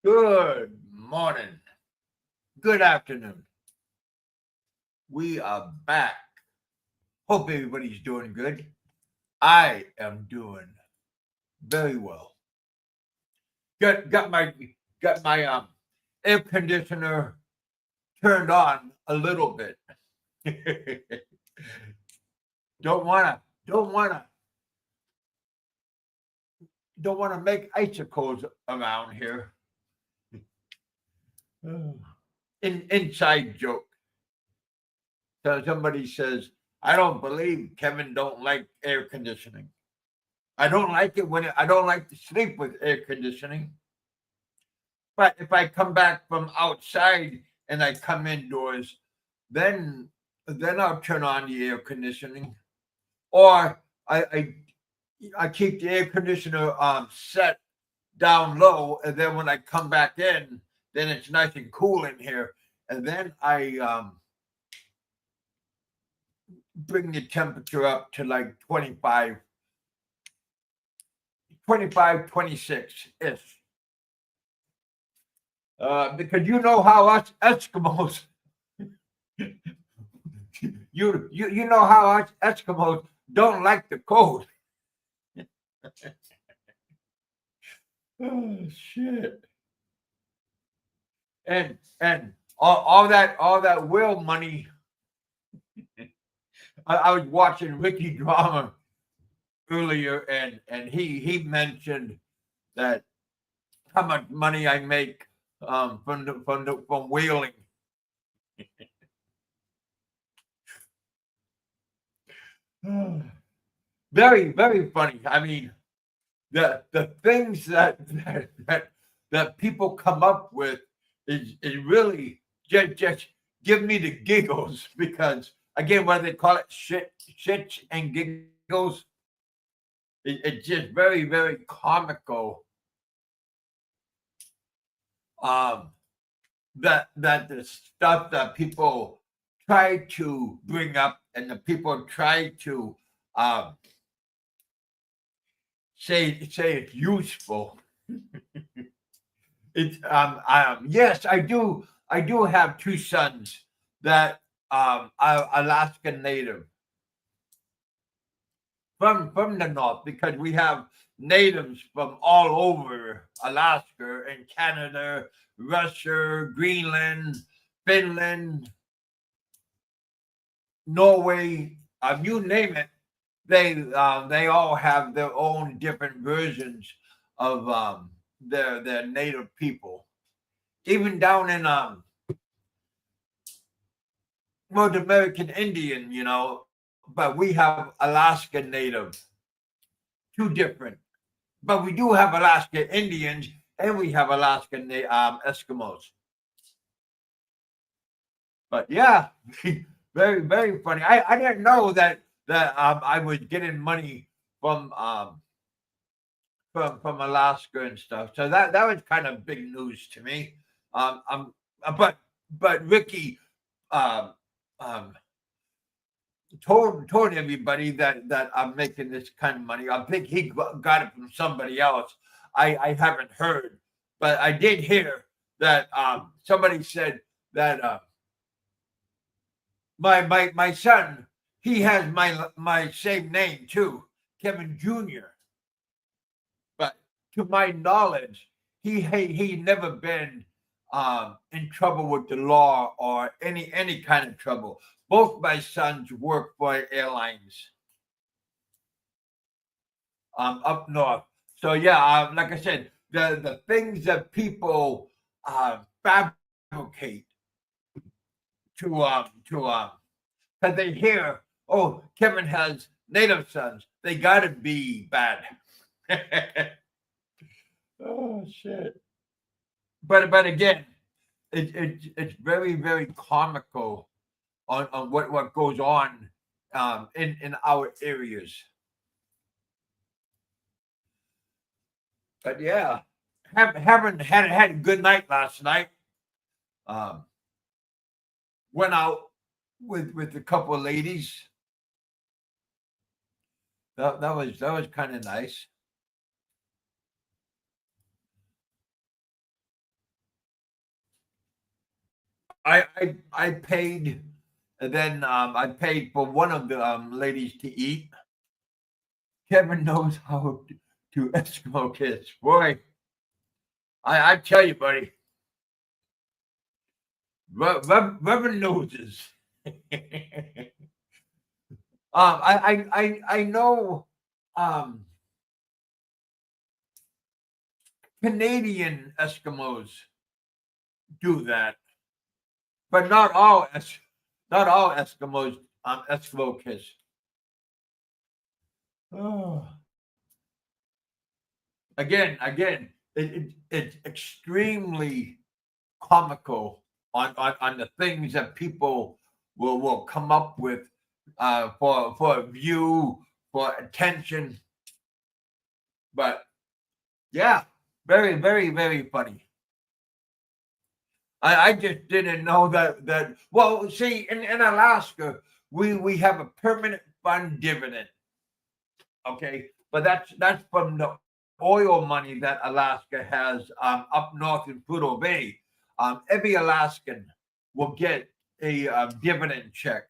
Good morning. Good afternoon. We are back. Hope everybody's doing good. I am doing very well. Got my air conditioner turned on a little bit. don't wanna don't wanna make icicles around here. Inside joke. So somebody says, I don't believe Kevin don't like air conditioning. I don't like it I don't like to sleep with air conditioning. But if I come back from outside and I come indoors, then then I'll turn on the air conditioning. Or I keep the air conditioner set down low, and then when I come back in, then it's nice and cool in here. And then I bring the temperature up to like 25, 26 ish. Because you know how us Eskimos, you know how us Eskimos don't like the cold. Oh shit! And all that whale money. I was watching Ricky Drama earlier, and he mentioned that how much money I make from whaling. Very very funny. I mean, the things that people come up with is really just give me the giggles because again, what do they call it? Shits and giggles. It's just very very comical. Um, that the stuff that people try to bring up and the people try to um, say it's useful. It's yes, I do have two sons that are Alaskan native from the north because we have natives from all over Alaska and Canada, Russia, Greenland, Finland, Norway, you name it. They all have their own different versions of their native people. Even down in North American Indian, but we have Alaska Native, two different. But we do have Alaska Indians and we have Alaskan Eskimos. But yeah, very very funny. I didn't know that I was getting money from from Alaska and stuff. So that was kind of big news to me. But Ricky um, um, told everybody that I'm making this kind of money. I think he got it from somebody else. I haven't heard, but I did hear that somebody said that my son, he has my same name too, Kevin Jr. But to my knowledge, he never been in trouble with the law or any kind of trouble. Both my sons work for airlines up north. So yeah, like I said, the things that people fabricate to because they hear, oh, Kevin has native sons, they gotta be bad. Oh shit! But again, it's very very comical on what goes on in our areas. But yeah, haven't had a good night last night. Um, went out with a couple of ladies. That was kind of nice. I paid, and then I paid for one of the ladies to eat. Kevin knows how to Eskimo kiss. Boy, I tell you, buddy, rubbing noses. I know Canadian Eskimos do that, but not all Eskimos Eskimo kiss. Oh. Again, it's extremely comical on the things that people will come up with for a view, for attention. But yeah, very, very, very funny. I just didn't know that. Well, see, in Alaska, we have a permanent fund dividend. Okay, but that's from the oil money that Alaska has up north in Prudhoe Bay. Every Alaskan will get a dividend check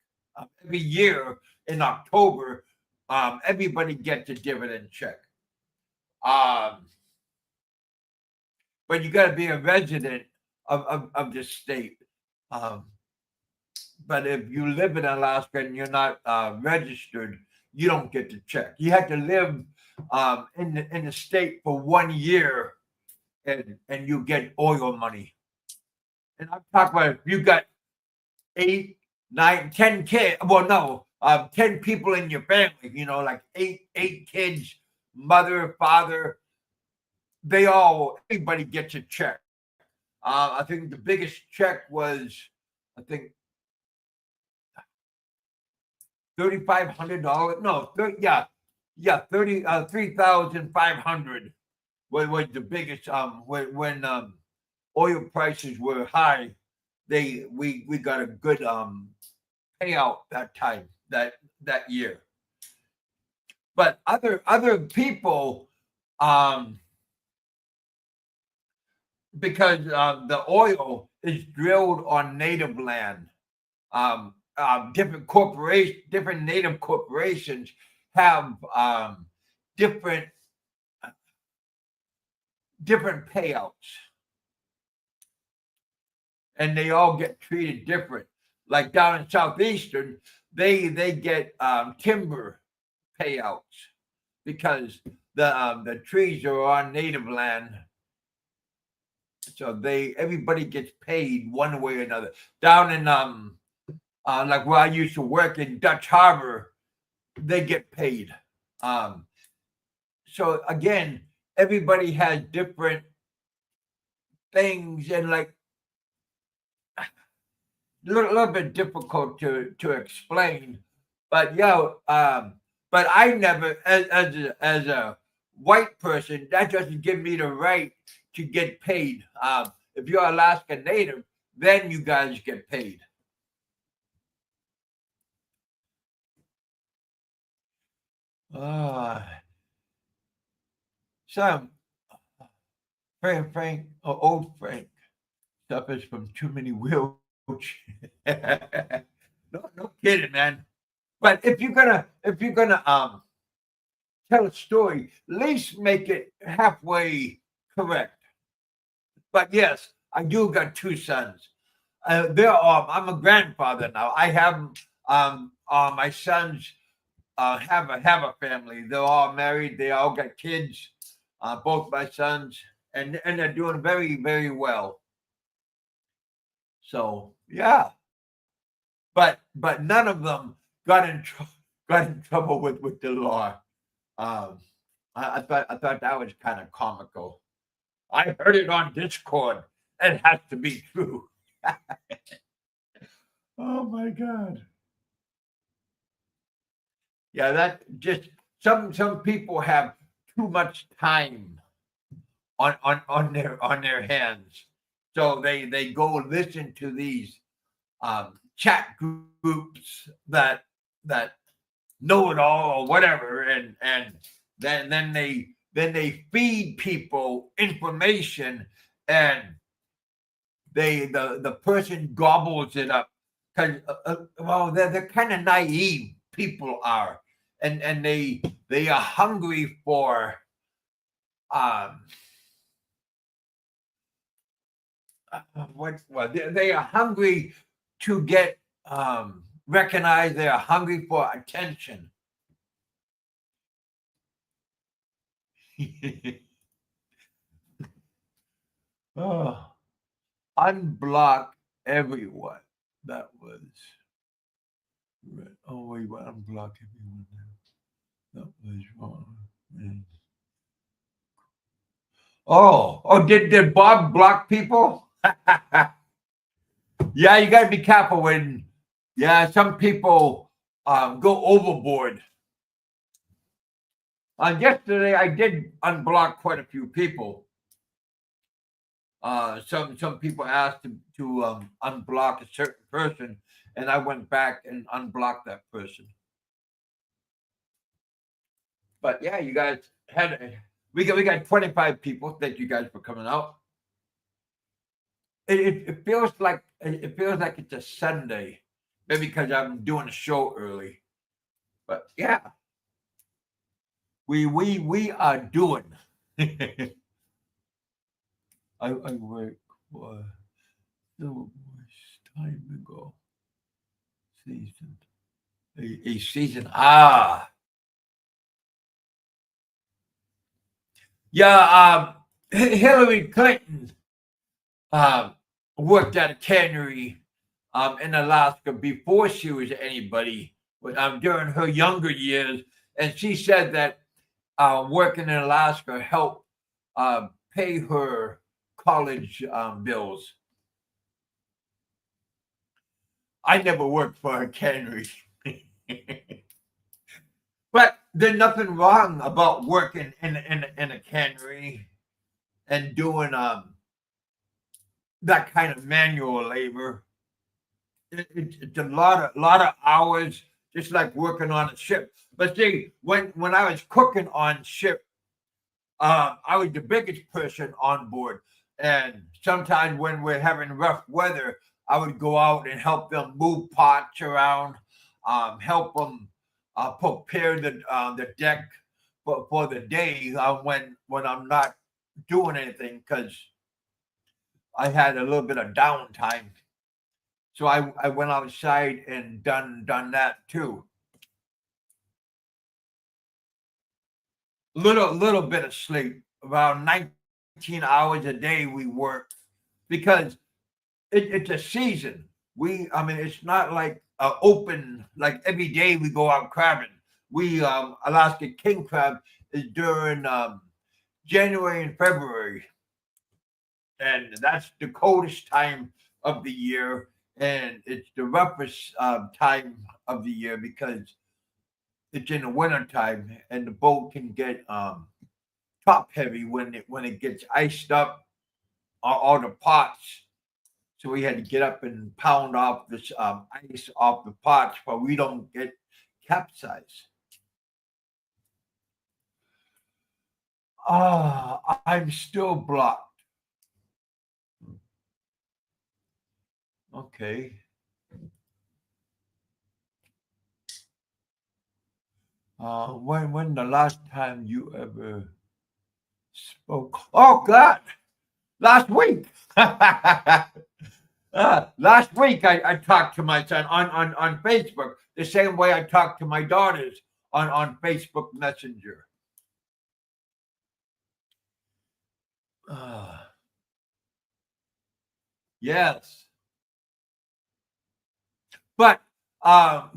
every year in October. Everybody gets a dividend check. But you got to be a resident of the state. But if you live in Alaska and you're not registered, you don't get the check. You have to live in the state for 1 year, and you get oil money. And I'm talking about if you got 8, 9, 10 kids. Well, no, 10 people in your family. You know, like eight kids, mother, father. Everybody gets a check. I think the biggest check was, I think, $3,500. No, $3,500 was the biggest. When oil prices were high, we got a good payout that time that year. But other people, because the oil is drilled on native land. Different native corporations have different payouts, and they all get treated different. Like down in Southeastern, they get timber payouts because the trees are on native land. So everybody gets paid one way or another. Down in like where I used to work in Dutch Harbor, they get paid. So again, everybody has different things, and like a little bit difficult to explain. But but I never, as a white person, that doesn't give me the right to get paid. If you're Alaska Native, then you guys get paid. Some old Frank suffers from too many wheelchairs. No kidding, man. But if you're gonna tell a story, at least make it halfway correct. But yes, I do got 2 sons. I'm a grandfather now. I have my sons have a family. They're all married. They all got kids. Both my sons, and they're doing very, very well. So yeah, but none of them got in trouble with the law. I thought that was kind of comical. I heard it on Discord. It has to be true. Oh my God. Yeah, that just some people have too much time on their hands, so they go listen to these chat groups that know it all or whatever, and then they feed people information, and the person gobbles it up because well they're kind of naive. People are, and they are hungry for um what well they are hungry to get recognized. They are hungry for attention. Oh, unblock everyone. That was right. Oh wait, what? Unblock everyone now. That was wrong. Man. Oh, did Bob block people? Yeah, you got to be careful when, yeah, some people go overboard. Yesterday, I did unblock quite a few people. Some people asked to unblock a certain person, and I went back and unblocked that person. But yeah, you guys had we got 25 people. Thank you guys for coming out. It feels like it's a Sunday, maybe because I'm doing a show early. But yeah, we are doing. I work for so much time ago. Season a season. Yeah. Hillary Clinton um worked at a cannery in Alaska before she was anybody. During her younger years, and she said that working in Alaska helped pay her college bills. I never worked for a cannery. But there's nothing wrong about working in a cannery and doing that kind of manual labor. It's a lot of hours, just like working on a ship. But see, when I was cooking on ship, I was the biggest person on board, and sometimes when we're having rough weather, I would go out and help them move pots around, help them prepare the deck for the day when I'm not doing anything because I had a little bit of downtime. So I went outside and done that too. Little bit of sleep, around 19 hours a day we work because it's a season. I mean, it's not like open like every day we go out crabbing. We Alaska king crab is during January and February, and that's the coldest time of the year, and it's the roughest time of the year because it's in the winter time, and the boat can get top heavy when it gets iced up all the pots. So we had to get up and pound off this ice off the pots, but we don't get capsized. I'm still blocked. Okay. When the last time you ever spoke? Oh God, last week. Last week I talked to my son on Facebook the same way I talked to my daughters on Facebook Messenger. Uh, yes, but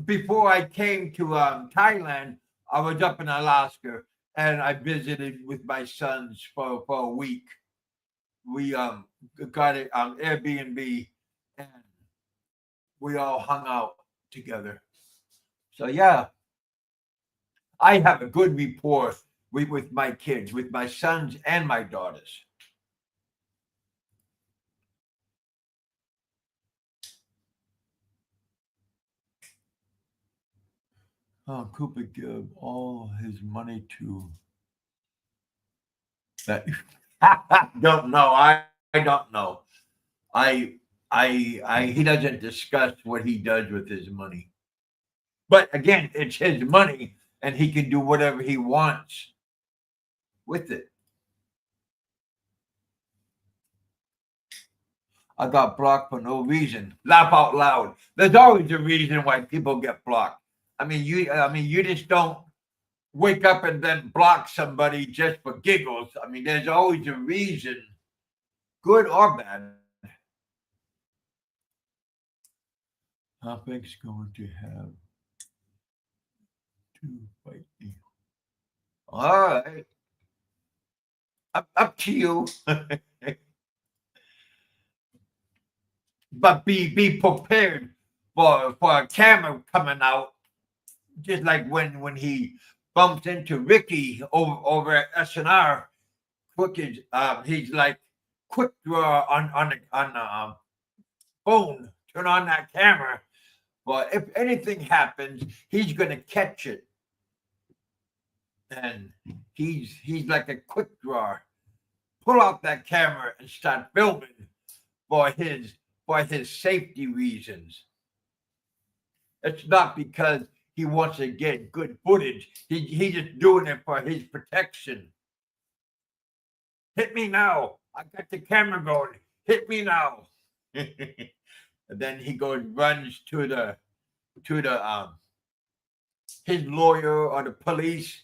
before I came to Thailand, I was up in Alaska and I visited with my sons for a week. We got it on Airbnb and we all hung out together. So yeah, I have a good rapport with my kids, with my sons and my daughters. Cooper give all his money to that. Don't know. I don't know. he doesn't discuss what he does with his money. But again, it's his money, and he can do whatever he wants with it. I got blocked for no reason. Laugh out loud. There's always a reason why people get blocked. I mean, you just don't wake up and then block somebody just for giggles. I mean, there's always a reason, good or bad. Topic's going to have to fight you. All right. Up to you. But be prepared for a camera coming out, just like when he bumped into Ricky over at SNR. Quick, he's like, quick draw on the phone, turn on that camera. But if anything happens, he's gonna catch it, and he's like a quick draw. Pull out that camera and start filming for his safety reasons. It's not because he wants to get good footage. He's just doing it for his protection. Hit me now. I got the camera going. Hit me now. And then he runs to his lawyer or the police.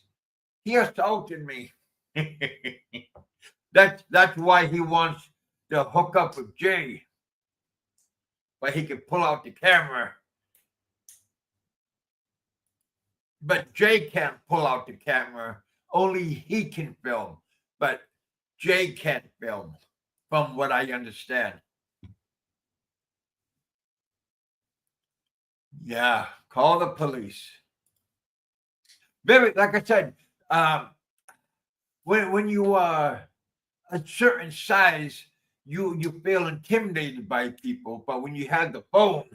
He assaulted me. That's why he wants to hook up with Jay. But he can pull out the camera. But Jay can't pull out the camera. Only he can film. But Jay can't film, from what I understand. Yeah, call the police. Very, like I said, when you are a certain size, you feel intimidated by people. But when you have the phone,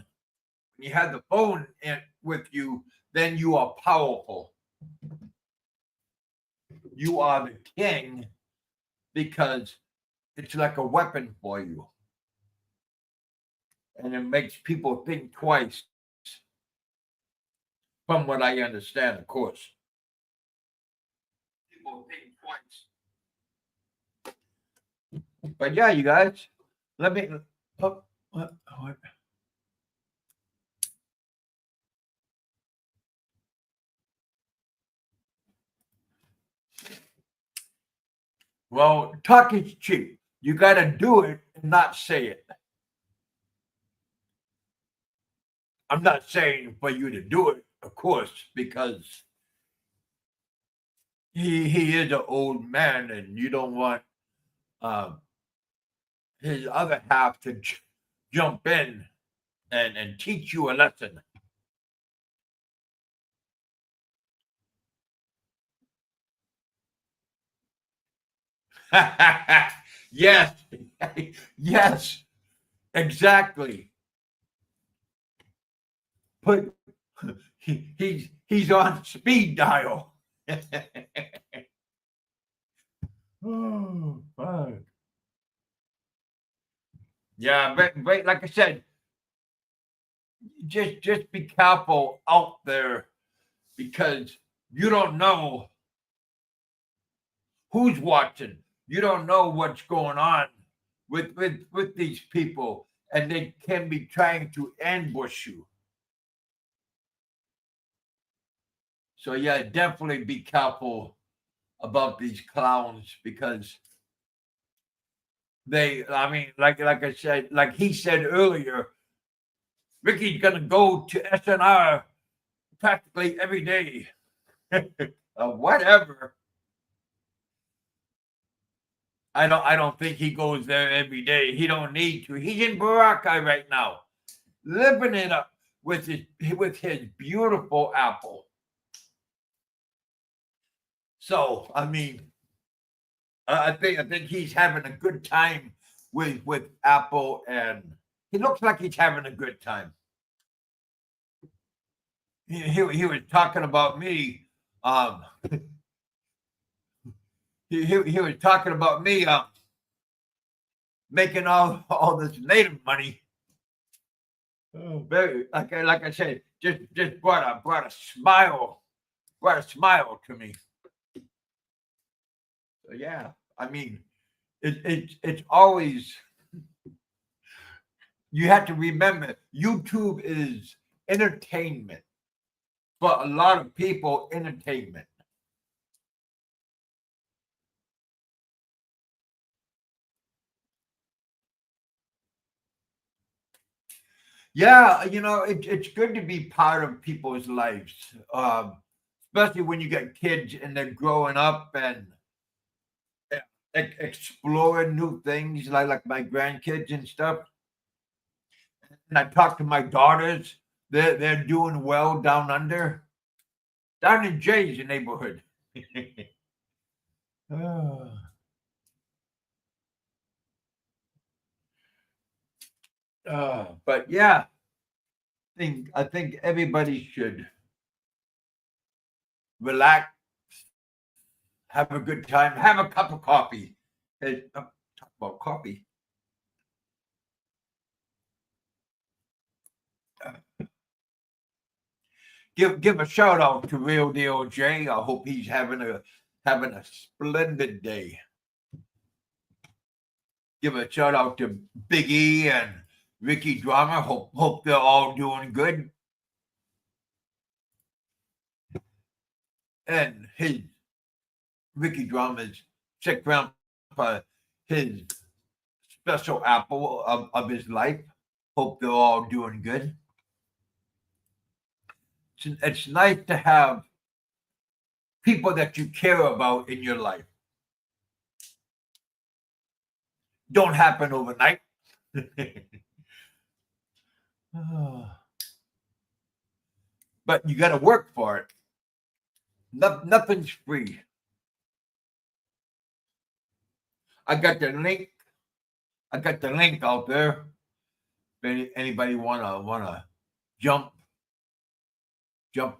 with you, then you are powerful. You are the king because it's like a weapon for you. And it makes people think twice. From what I understand, of course. People think twice. But yeah, you guys, let me. Oh, what? Well, talk is cheap. You got to do it and not say it. I'm not saying for you to do it, of course, because he is an old man, and you don't want his other half to jump in and teach you a lesson. Yes, yes, exactly. Put he's on speed dial. Oh, fuck. Yeah, but like I said, just be careful out there because you don't know who's watching. You don't know what's going on with these people, and they can be trying to ambush you. So yeah, definitely be careful about these clowns because I mean, like I said, like he said earlier, Ricky's gonna go to SNR practically every day. Whatever. I don't think he goes there every day. He don't need to. He's in Boracay right now, living it up with his beautiful apple. So I mean, I think he's having a good time with Apple, and he looks like he's having a good time. He was talking about me. He was talking about me. making all this native money. Oh, very like I said, just brought a smile to me. So yeah, I mean, it's always, you have to remember, YouTube is entertainment. For a lot of people, entertainment. Yeah, it's good to be part of people's lives, especially when you get kids and they're growing up and exploring new things, like my grandkids and stuff. And I talk to my daughters; they're doing well down down in Jay's neighborhood. Oh. But yeah, I think everybody should relax, have a good time, have a cup of coffee. Hey, talk about coffee. Give a shout out to Real Deal Jay. I hope he's having a splendid day. Give a shout out to Big E and Ricky Drama. Hope they're all doing good. And his Ricky Drama's sick grandpa, his special apple of his life. Hope they're all doing good. It's nice to have people that you care about in your life. Don't happen overnight. But you got to work for it. Nothing's free. I got the link. I got the link out there. If anybody wanna jump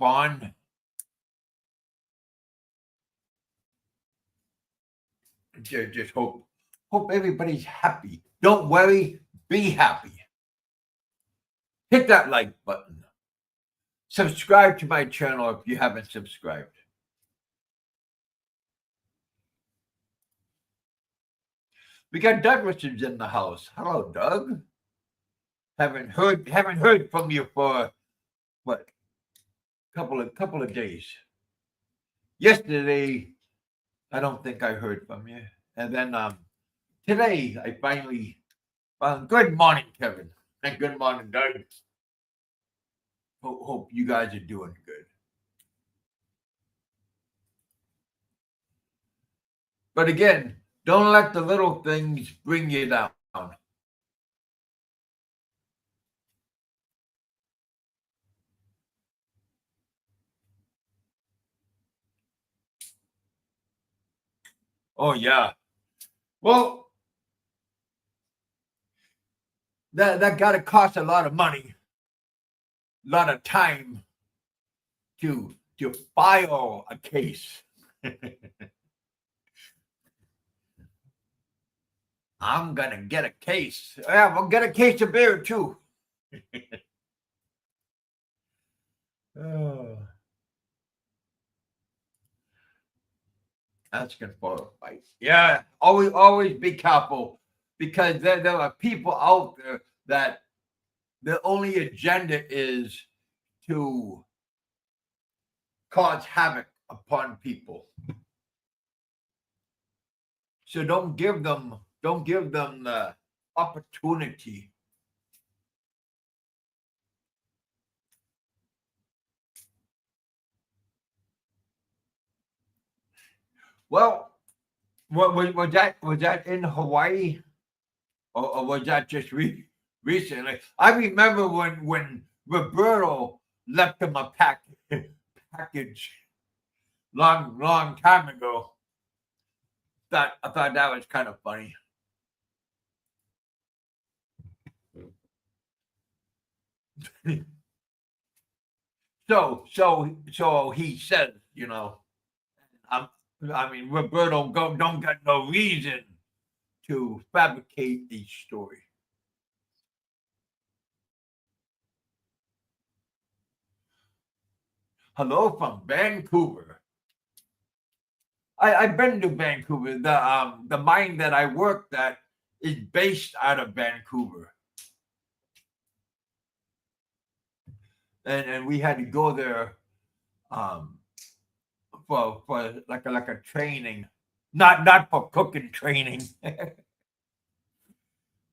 on. Just hope everybody's happy. Don't worry, be happy. Hit that like button. Subscribe to my channel if you haven't subscribed. We got Douglas's in the house. Hello, Doug. Haven't heard from you for what? Couple of days. Yesterday, I don't think I heard from you. And then today I finally good morning, Kevin. And good morning, Doug. Hope you guys are doing good. But again, don't let the little things bring you down. Oh yeah. Well, that got to cost a lot of money, a lot of time to file a case. I'm gonna get a case. Yeah, we'll get a case of beer too. Oh. Asking for a fight. Yeah, always be careful, because there are people out there that their only agenda is to cause havoc upon people. So don't give them the opportunity. Well, what was that in Hawaii, or was that just recently? I remember when Roberto left him a package long time ago. I thought that was kind of funny. So he said, I mean, Roberto don't got no reason to fabricate a story. Hello from Vancouver. I've been to Vancouver. The mine that I worked at is based out of Vancouver. And we had to go there um for like a training. Not for cooking training.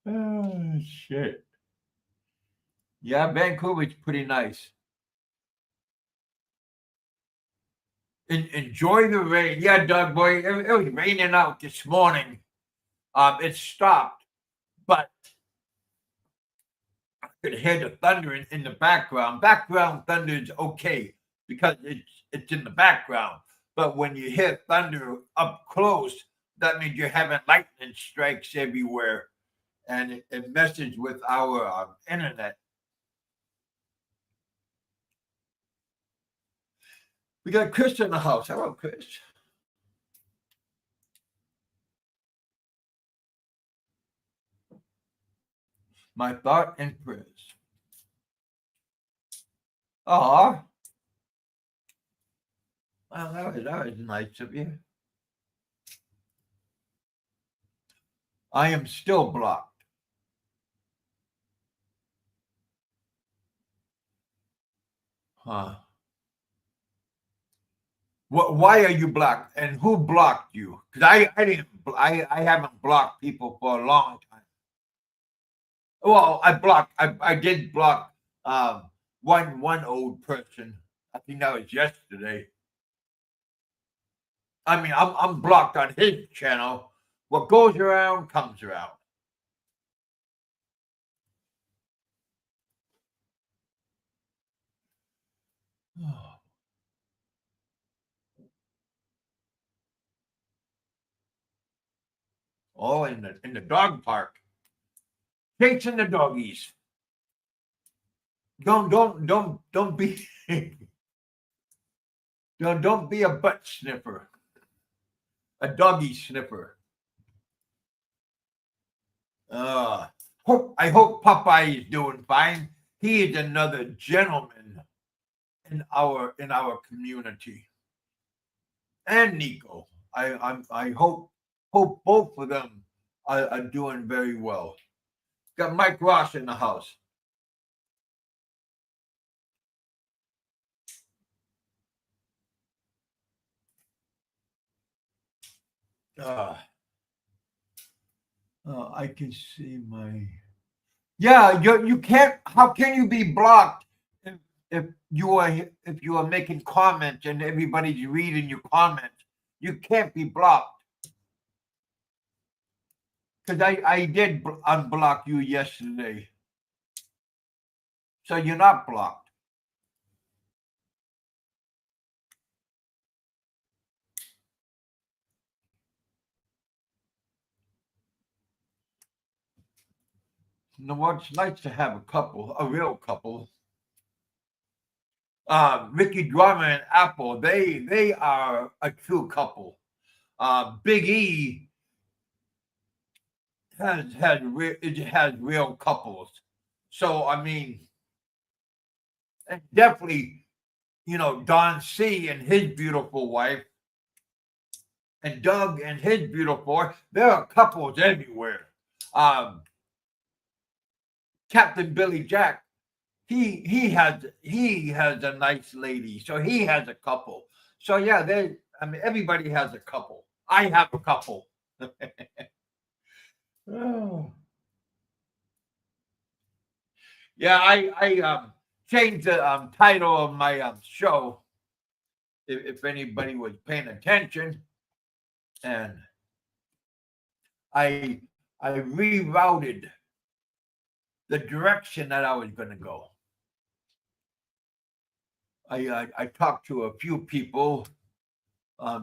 Oh shit. Yeah, Vancouver's pretty nice. Enjoy the rain. Yeah, Doug boy, it was raining out this morning. It stopped, but I could hear the thunder in the background. Background thunder is okay because it's in the background. But when you hear thunder up close, that means you're having lightning strikes everywhere, and it messes with our internet. We got Chris in the house. Hello, Chris. My thought and prayers. Oh, well, that was nice of you. I am still blocked. Huh. Why are you blocked? And who blocked you? Because I haven't blocked people for a long time. Well, I did block one old person. I think that was yesterday. I mean, I'm blocked on his channel. What goes around comes around. Oh, in the dog park, chasing the doggies. Don't be don't be a butt sniffer, a doggy sniffer. I hope Popeye is doing fine. He is another gentleman in our community. And Nico. I hope both of them are doing very well. Got Mike Ross in the house. Uh, I can see my. Yeah, you can't. How can you be blocked if you are making comments and everybody's reading your comments? You can't be blocked. Because I did unblock you yesterday. So you're not blocked. You know what? It's nice to have a real couple. Ricky Drummer and Apple, they are a true couple. Big E has real couples. So I mean, and definitely, Don C and his beautiful wife, and Doug and his beautiful wife. There are couples everywhere. Um, Captain Billy Jack, he has a nice lady, so he has a couple. So yeah, everybody has a couple. I have a couple. Oh. Yeah, I changed the title of my show. If anybody was paying attention, and I rerouted the direction that I was going to go. I talked to a few people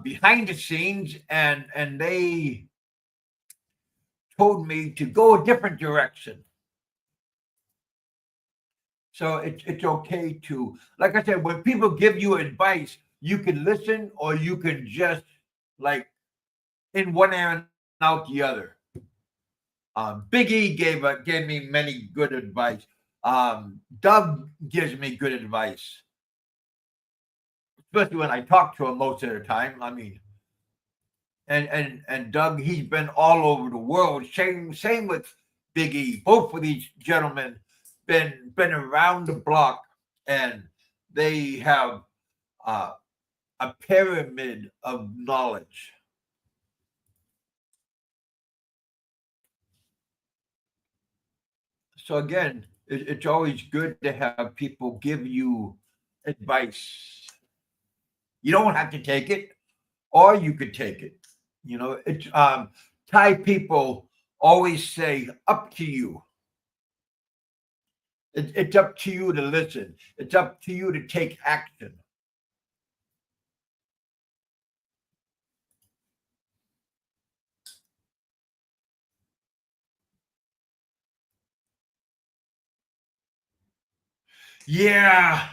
behind the scenes, and they told me to go a different direction. So it's okay to, like I said, when people give you advice, you can listen or you can just like in one ear and out the other. Biggie gave me many good advice. Doug gives me good advice, especially when I talk to him most of the time. I mean, and Doug, he's been all over the world. Same with Biggie. Both of these gentlemen been around the block, and they have uh, a pyramid of knowledge. So again, it's always good to have people give you advice. You don't have to take it, or you could take it. You know, it's Thai people always say up to you. It's up to you to listen. It's up to you to take action. Yeah,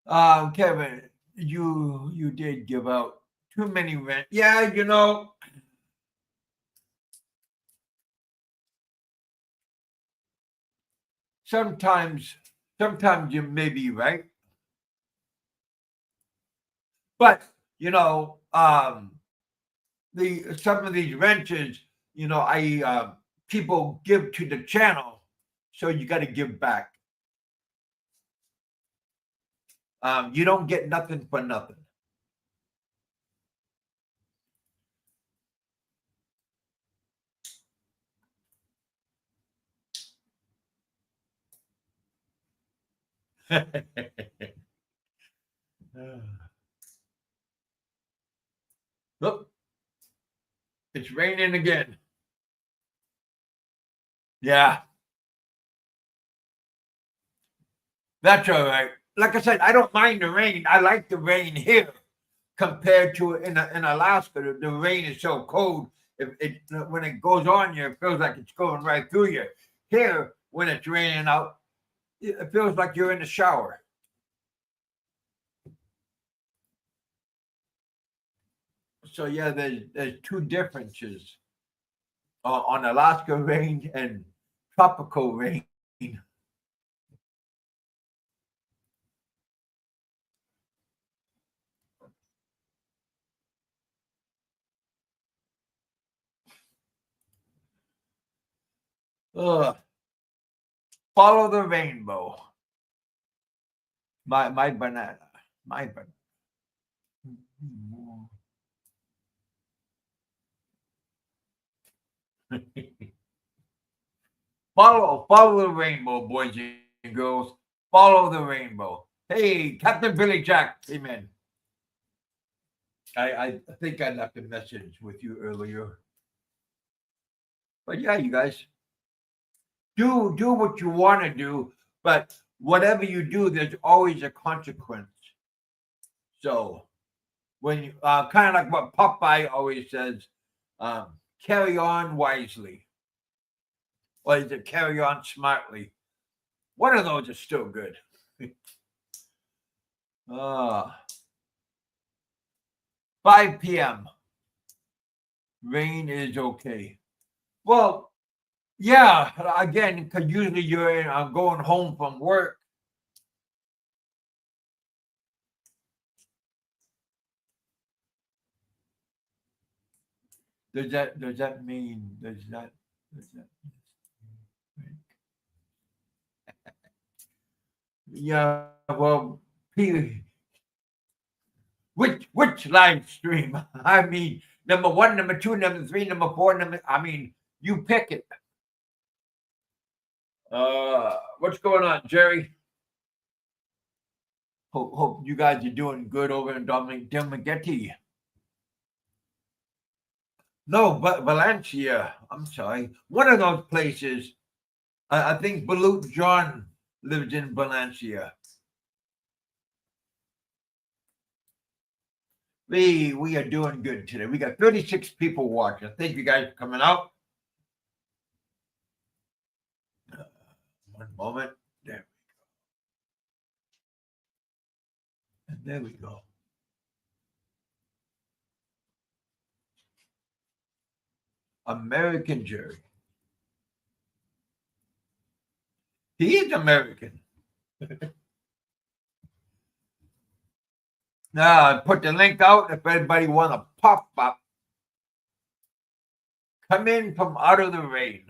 Kevin, you did give out too many rent. Yeah, you know, sometimes sometimes you may be right, but you know, the some of these renters, you know, I people give to the channel, so you got to give back. You don't get nothing for nothing. Look, it's raining again. Yeah, that's all right. Like I said, I don't mind the rain. I like the rain here compared to in Alaska. The rain is so cold. If it when it goes on you, it feels like it's going right through you. Here, when it's raining out, it feels like you're in the shower. So yeah, there's two differences on Alaska rain and tropical rain. Ugh. Follow the rainbow. My banana. My banana. Follow the rainbow, boys and girls. Follow the rainbow. Hey, Captain Billy Jack came in. I think I left a message with you earlier. But yeah, you guys do what you want to do, but whatever you do, there's always a consequence. So when you kind of like what Popeye always says, carry on wisely, or is it carry on smartly? One of those is still good. uh 5 p.m. Rain is okay. Well, yeah, again, because usually you're going home from work. Does that mean does that yeah, well, P- which live stream? I mean, number one, number two, number three, number four, I mean, you pick it. What's going on, Jerry? Hope you guys are doing good over in Dominigetti. No, but Valencia. I'm sorry. One of those places. I think Balut John lives in Valencia. We are doing good today. We got 36 people watching. Thank you guys for coming out. One moment. There we go. American Jerry. He is American. Now, I put the link out if anybody want to pop up. Come in from out of the rain.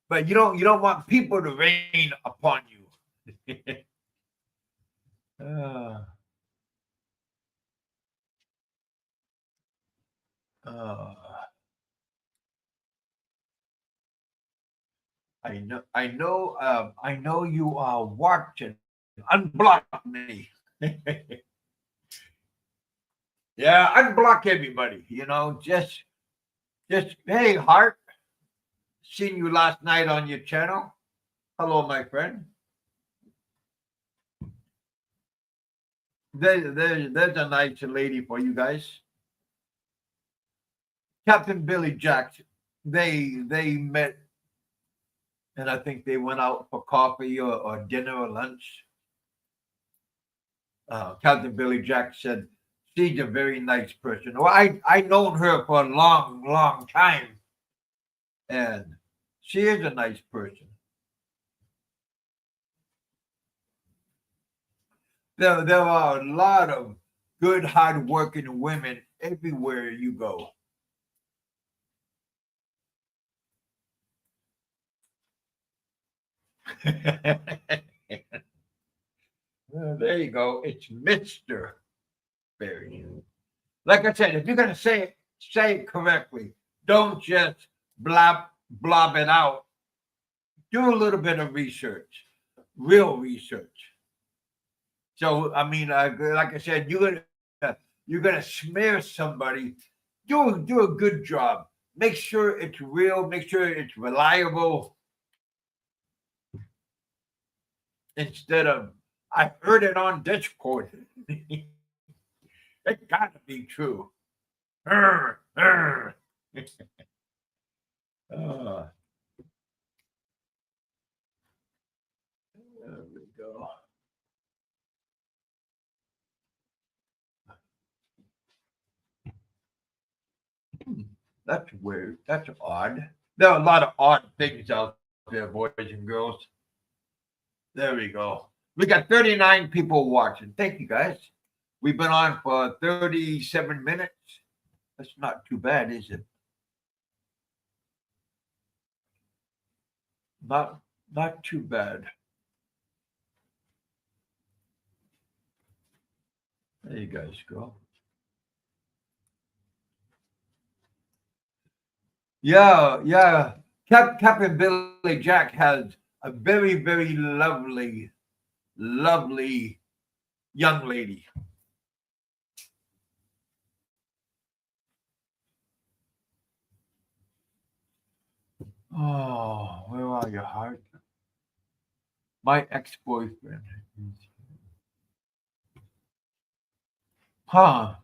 But you don't want people to rain upon you. uh, uh, I know you are watching. Unblock me. Yeah, unblock everybody. Just hey, Hart. Seen you last night on your channel. Hello, my friend. There's a nice lady for you guys. Captain Billy Jack. They met, and I think they went out for coffee or dinner or lunch. Captain Billy Jack said she's a very nice person. Well, I known her for a long time, and she is a nice person. There are a lot of good, hard-working women everywhere you go. There you go. It's Mr. Barry. Like I said, if you're gonna say it correctly. Don't just blob it out. Do a little bit of research, real research. So I mean, like I said, you're gonna smear somebody. Do a good job. Make sure it's real. Make sure it's reliable. Instead of I heard it on Discord. It gotta be true. Arr, arr. uh, there we go. That's weird. That's odd. There are a lot of odd things out there, boys and girls. There we go. We got 39 people watching. Thank you, guys. We've been on for 37 minutes. That's not too bad, is it? Not too bad. There you guys go. Yeah. Captain Billy Jack has a very, very lovely young lady. Oh, where are you, Heart? My ex-boyfriend. Huh.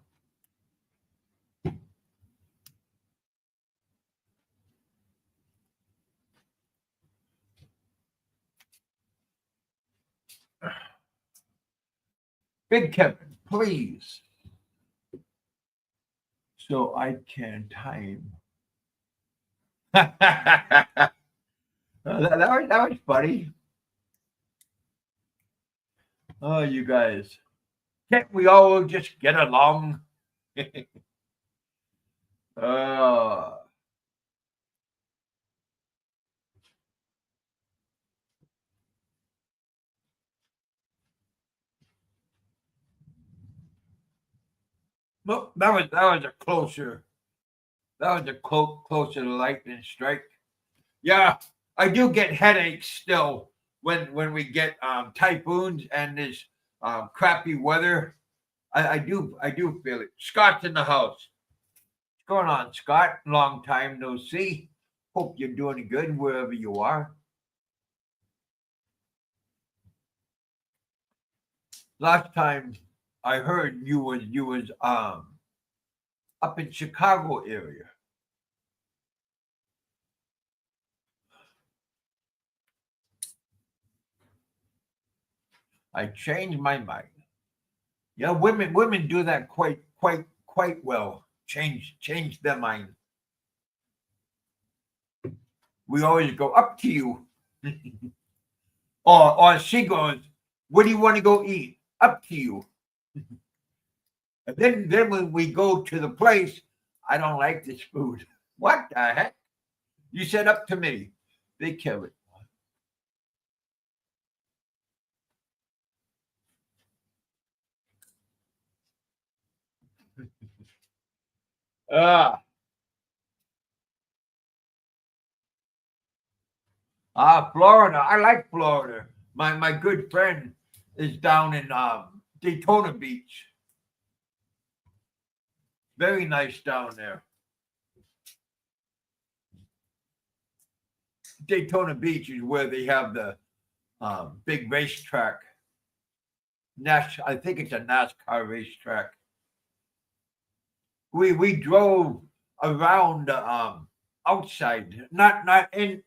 BigKevin, please. So I can time. that was funny. Oh, you guys. Can't we all just get along? uh, well, that was a closer. That was a closer lightning strike. Yeah, I do get headaches still when we get typhoons and this crappy weather. I do feel it. Scott's in the house. What's going on, Scott? Long time no see. Hope you're doing good wherever you are. Last time I heard you was up in Chicago area. I changed my mind. Yeah, women do that quite quite well. Change their mind. We always go up to you. Or she goes, "Where do you want to go eat?" Up to you. And then when we go to the place, I don't like this food. What the heck? You said up to me. BigKevin. Ah, Florida. I like Florida. My good friend is down in Daytona Beach. Very nice down there. Daytona Beach is where they have the big racetrack. I think it's a NASCAR racetrack. We drove around outside, not in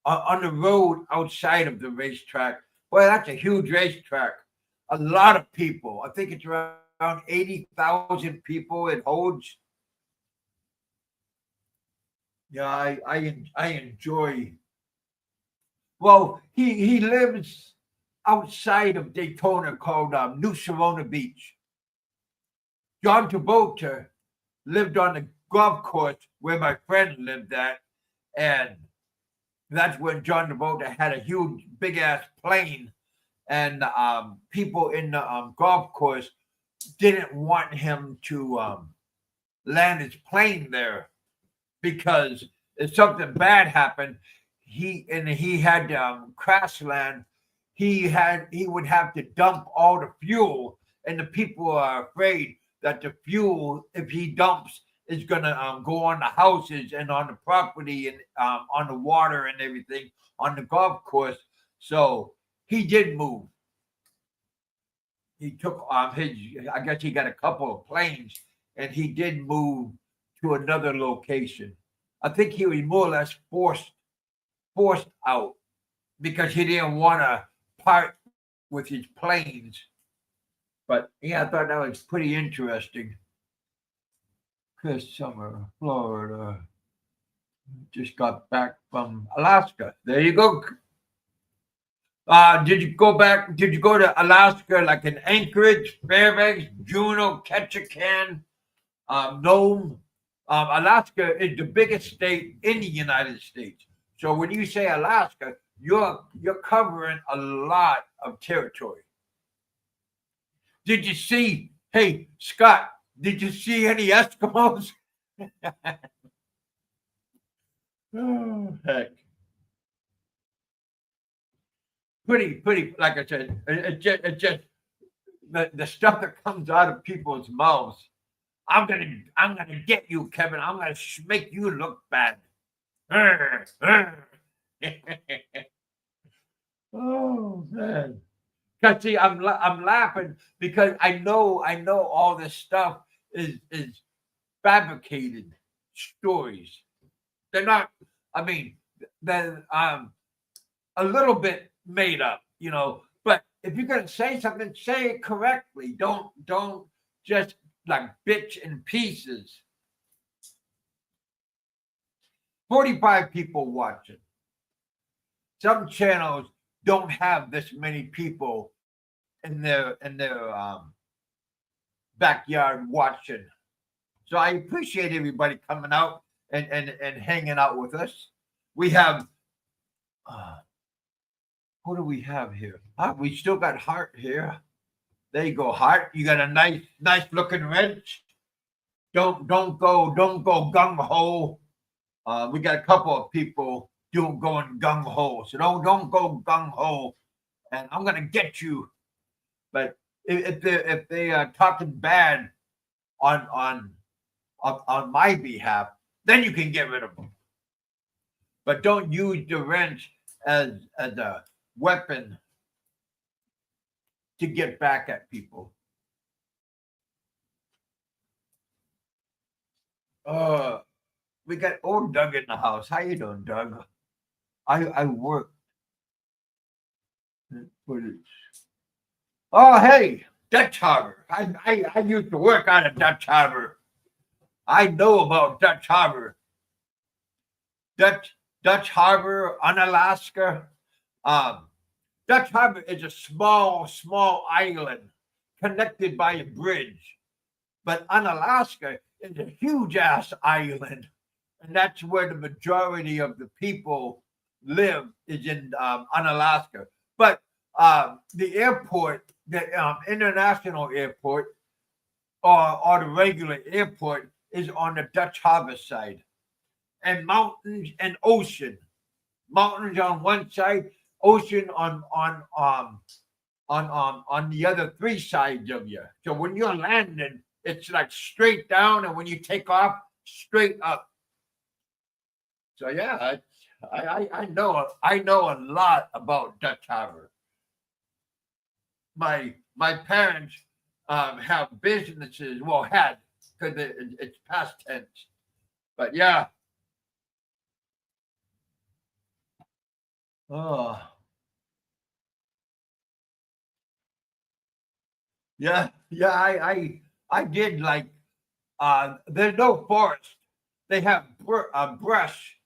on the road outside of the racetrack. Well, that's a huge racetrack. A lot of people. I think it's around 80,000 people it holds. Yeah, I enjoy. Well, he lives outside of Daytona called New Serona Beach. John Travolta lived on the golf course where my friend lived at, and that's when John Travolta had a huge, big ass plane, and people in the golf course didn't want him to land his plane there because if something bad happened, he had crash land. He would have to dump all the fuel, and the people are afraid that the fuel, if he dumps, is gonna go on the houses and on the property and on the water and everything on the golf course. So he did move. He took his. I guess he got a couple of planes, and he did move to another location. I think he was more or less forced out because he didn't want to part with his planes. But yeah, I thought that was pretty interesting. Chris Summer, Florida, just got back from Alaska. There you go. Did you go back? Did you go to Alaska, like in Anchorage, Fairbanks, Juneau, Ketchikan, Nome? Alaska is the biggest state in the United States. So when you say Alaska, you're covering a lot of territory. Did you see? Hey, Scott, did you see any Eskimos? Oh, heck. Pretty. Like I said, it just the stuff that comes out of people's mouths. I'm gonna get you, Kevin. I'm gonna make you look bad. Oh man. Cause see, I'm laughing because I know all this stuff is fabricated stories. They're not. I mean, they're a little bit made up, But if you're gonna say something, say it correctly. Don't just like bitch in pieces. 45 people watching. Some channels don't have this many people in their backyard watching. So I appreciate everybody coming out and hanging out with us. We have who do we have here? We still got Hart here. There you go, Hart. You got a nice looking wrench. Don't go gung ho. We got a couple of people going gung ho. So don't go gung ho. And I'm gonna get you. But if they are talking bad on my behalf, then you can get rid of them. But don't use the wrench as a weapon to get back at people. We got old Doug in the house. How you doing, Doug? I work. Oh, hey. Dutch Harbor. I used to work out of Dutch Harbor. I know about Dutch Harbor. Dutch Harbor, Unalaska. Um, Dutch Harbor is a small island connected by a bridge. But Unalaska is a huge ass island. And that's where the majority of the people live is in Unalaska. But the airport, the international airport or the regular airport is on the Dutch Harbor side. And mountains and ocean. Mountains on one side, ocean on the other three sides of you. So when you're landing, it's like straight down, and when you take off, straight up. So yeah, I know a lot about Dutch Harbor. My parents have businesses. Well, had because it's past tense. But yeah. Oh. Yeah, I did like there's no forest. They have brush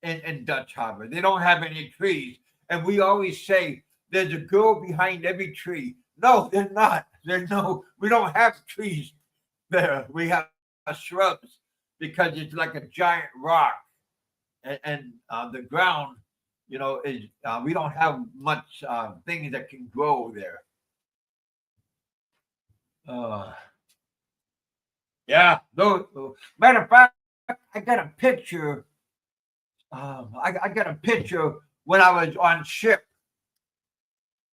in Dutch Harbor. They don't have any trees. And we always say there's a girl behind every tree. No, there's not. We don't have trees there. We have shrubs because it's like a giant rock. And the ground, is we don't have much things that can grow there. Uh, yeah, matter of fact, I got a picture. I got a picture when I was on ship.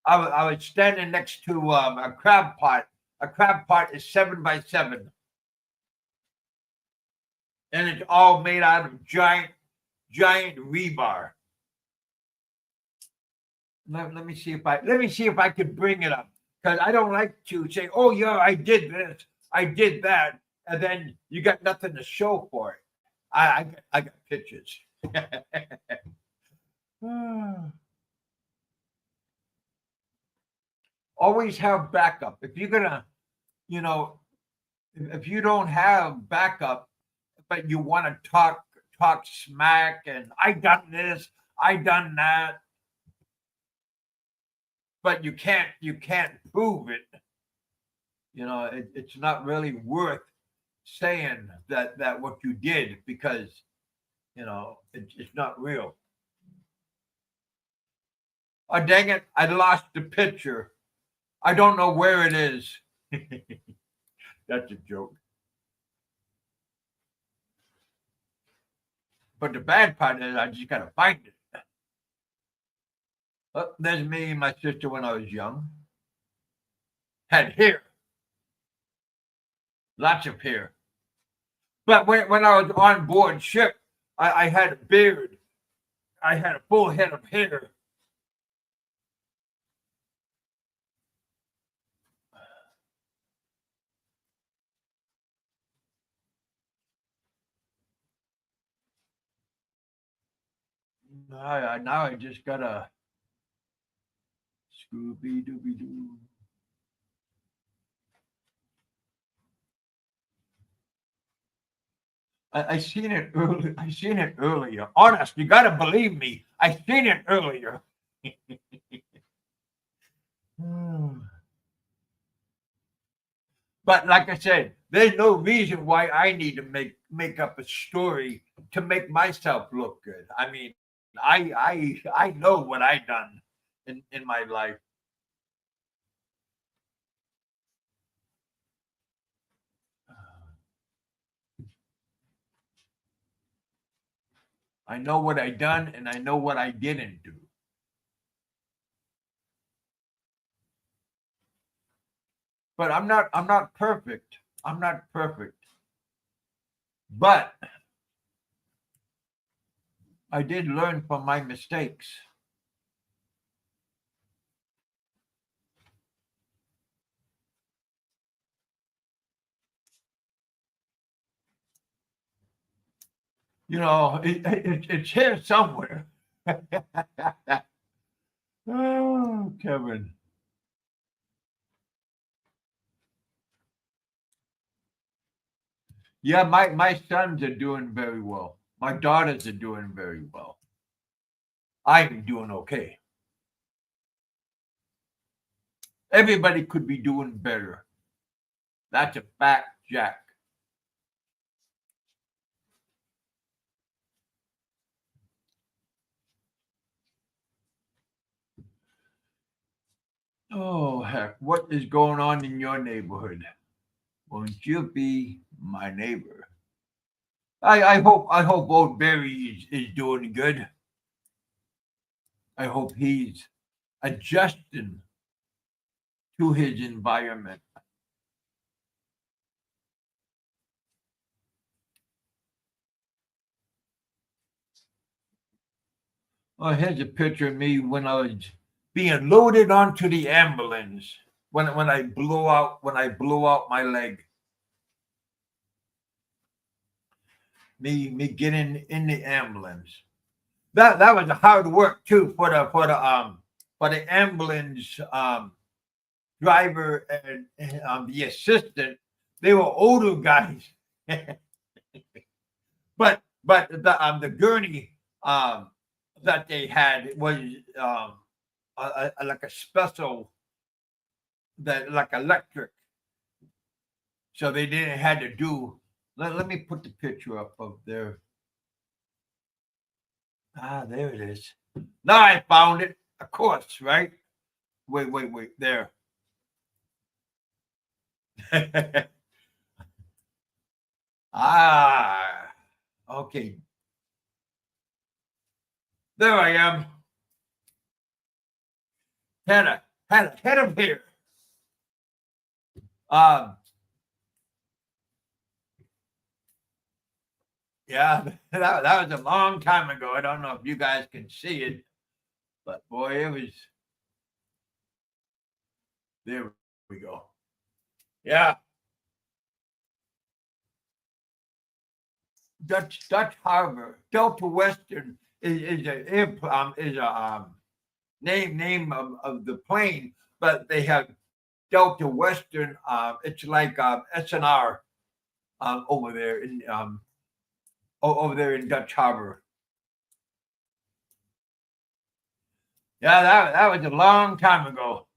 I was standing next to a crab pot. A crab pot is 7x7, and it's all made out of giant rebar. Let me see if I could bring it up, because I don't like to say, "Oh yeah, I did this, I did that," and then you got nothing to show for it. I got pictures. Always have backup. If you're gonna, if you don't have backup, but you want to talk smack and I done this, I done that, but you can't prove it. It's not really worth saying that what you did, because it's not real. Oh dang it! I lost the picture. I don't know where it is. That's a joke. But the bad part is I just gotta find it. Oh, there's me and my sister when I was young. Had hair. Lots of hair. But when I was on board ship, I had a beard. I had a full head of hair. Now I just gotta Scooby Dooby Doo. I seen it early. I seen it earlier. Honest, you gotta believe me. I seen it earlier. But like I said, there's no reason why I need to make up a story to make myself look good. I mean, I know what I done in my life. I know what I done and I know what I didn't do. But I'm not perfect. I'm not perfect. But I did learn from my mistakes. It's here somewhere. Oh, Kevin. Yeah, my sons are doing very well. My daughters are doing very well. I'm doing okay. Everybody could be doing better. That's a fact, Jack. Oh heck, what is going on in your neighborhood? Won't you be my neighbor? I hope old Barry is doing good. I hope he's adjusting to his environment. Oh, here's a picture of me when I was being loaded onto the ambulance when I blew out my leg. Me getting in the ambulance. That was hard work too for the ambulance driver and the assistant. They were older guys, but the gurney that they had was um, like a special that like electric, so they didn't had to do. Let me put the picture up of there. Ah, there it is. Now I found it. Of course, right? Wait. There. Ah, okay. There I am. Head up here. Um, yeah, that was a long time ago. I don't know if you guys can see it, but boy, it was. There we go. Yeah, Dutch Harbor, Delta Western is a name of the plane, but they have Delta Western. It's like SNR over there in Dutch Harbor. Yeah, that was a long time ago.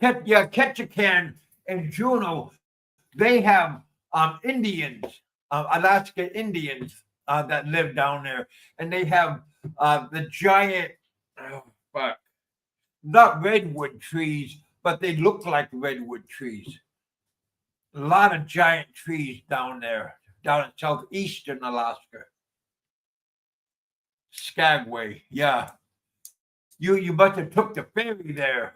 Ketchikan and Juneau, they have Indians, Alaska Indians that live down there, and they have the giant, oh, fuck, not redwood trees, but they look like redwood trees. A lot of giant trees down there, down in southeastern Alaska. Skagway, yeah. You must have took the ferry there.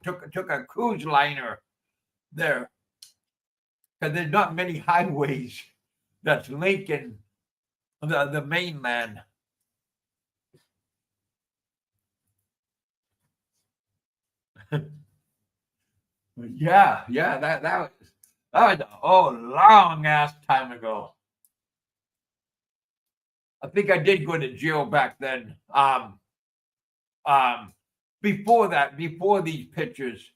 Took a cruise liner there because there's not many highways that's linking the mainland. Yeah, that was long ass time ago. I think I did go to jail back then. Um, before these pictures,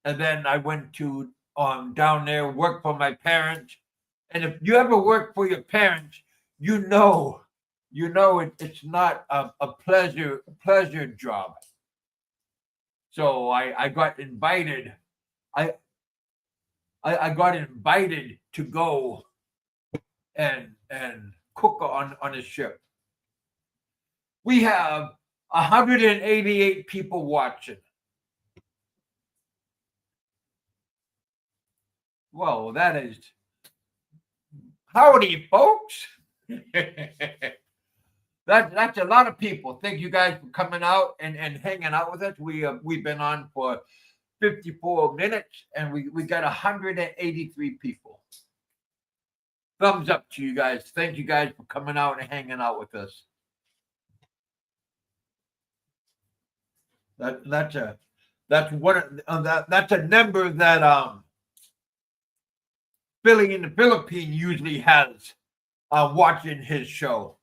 and then I went to down there, work for my parents. And if you ever work for your parents, it's not a pleasure job. So I got invited. I I got invited to go and cook on a ship. We have 188 people watching. Whoa, that is howdy, folks. That's a lot of people. Thank you guys for coming out and hanging out with us. We've been on for 54 minutes and we got 183 people. Thumbs up to you guys. Thank you guys for coming out and hanging out with us. That's a number that Philly in the Philippines usually has watching his show.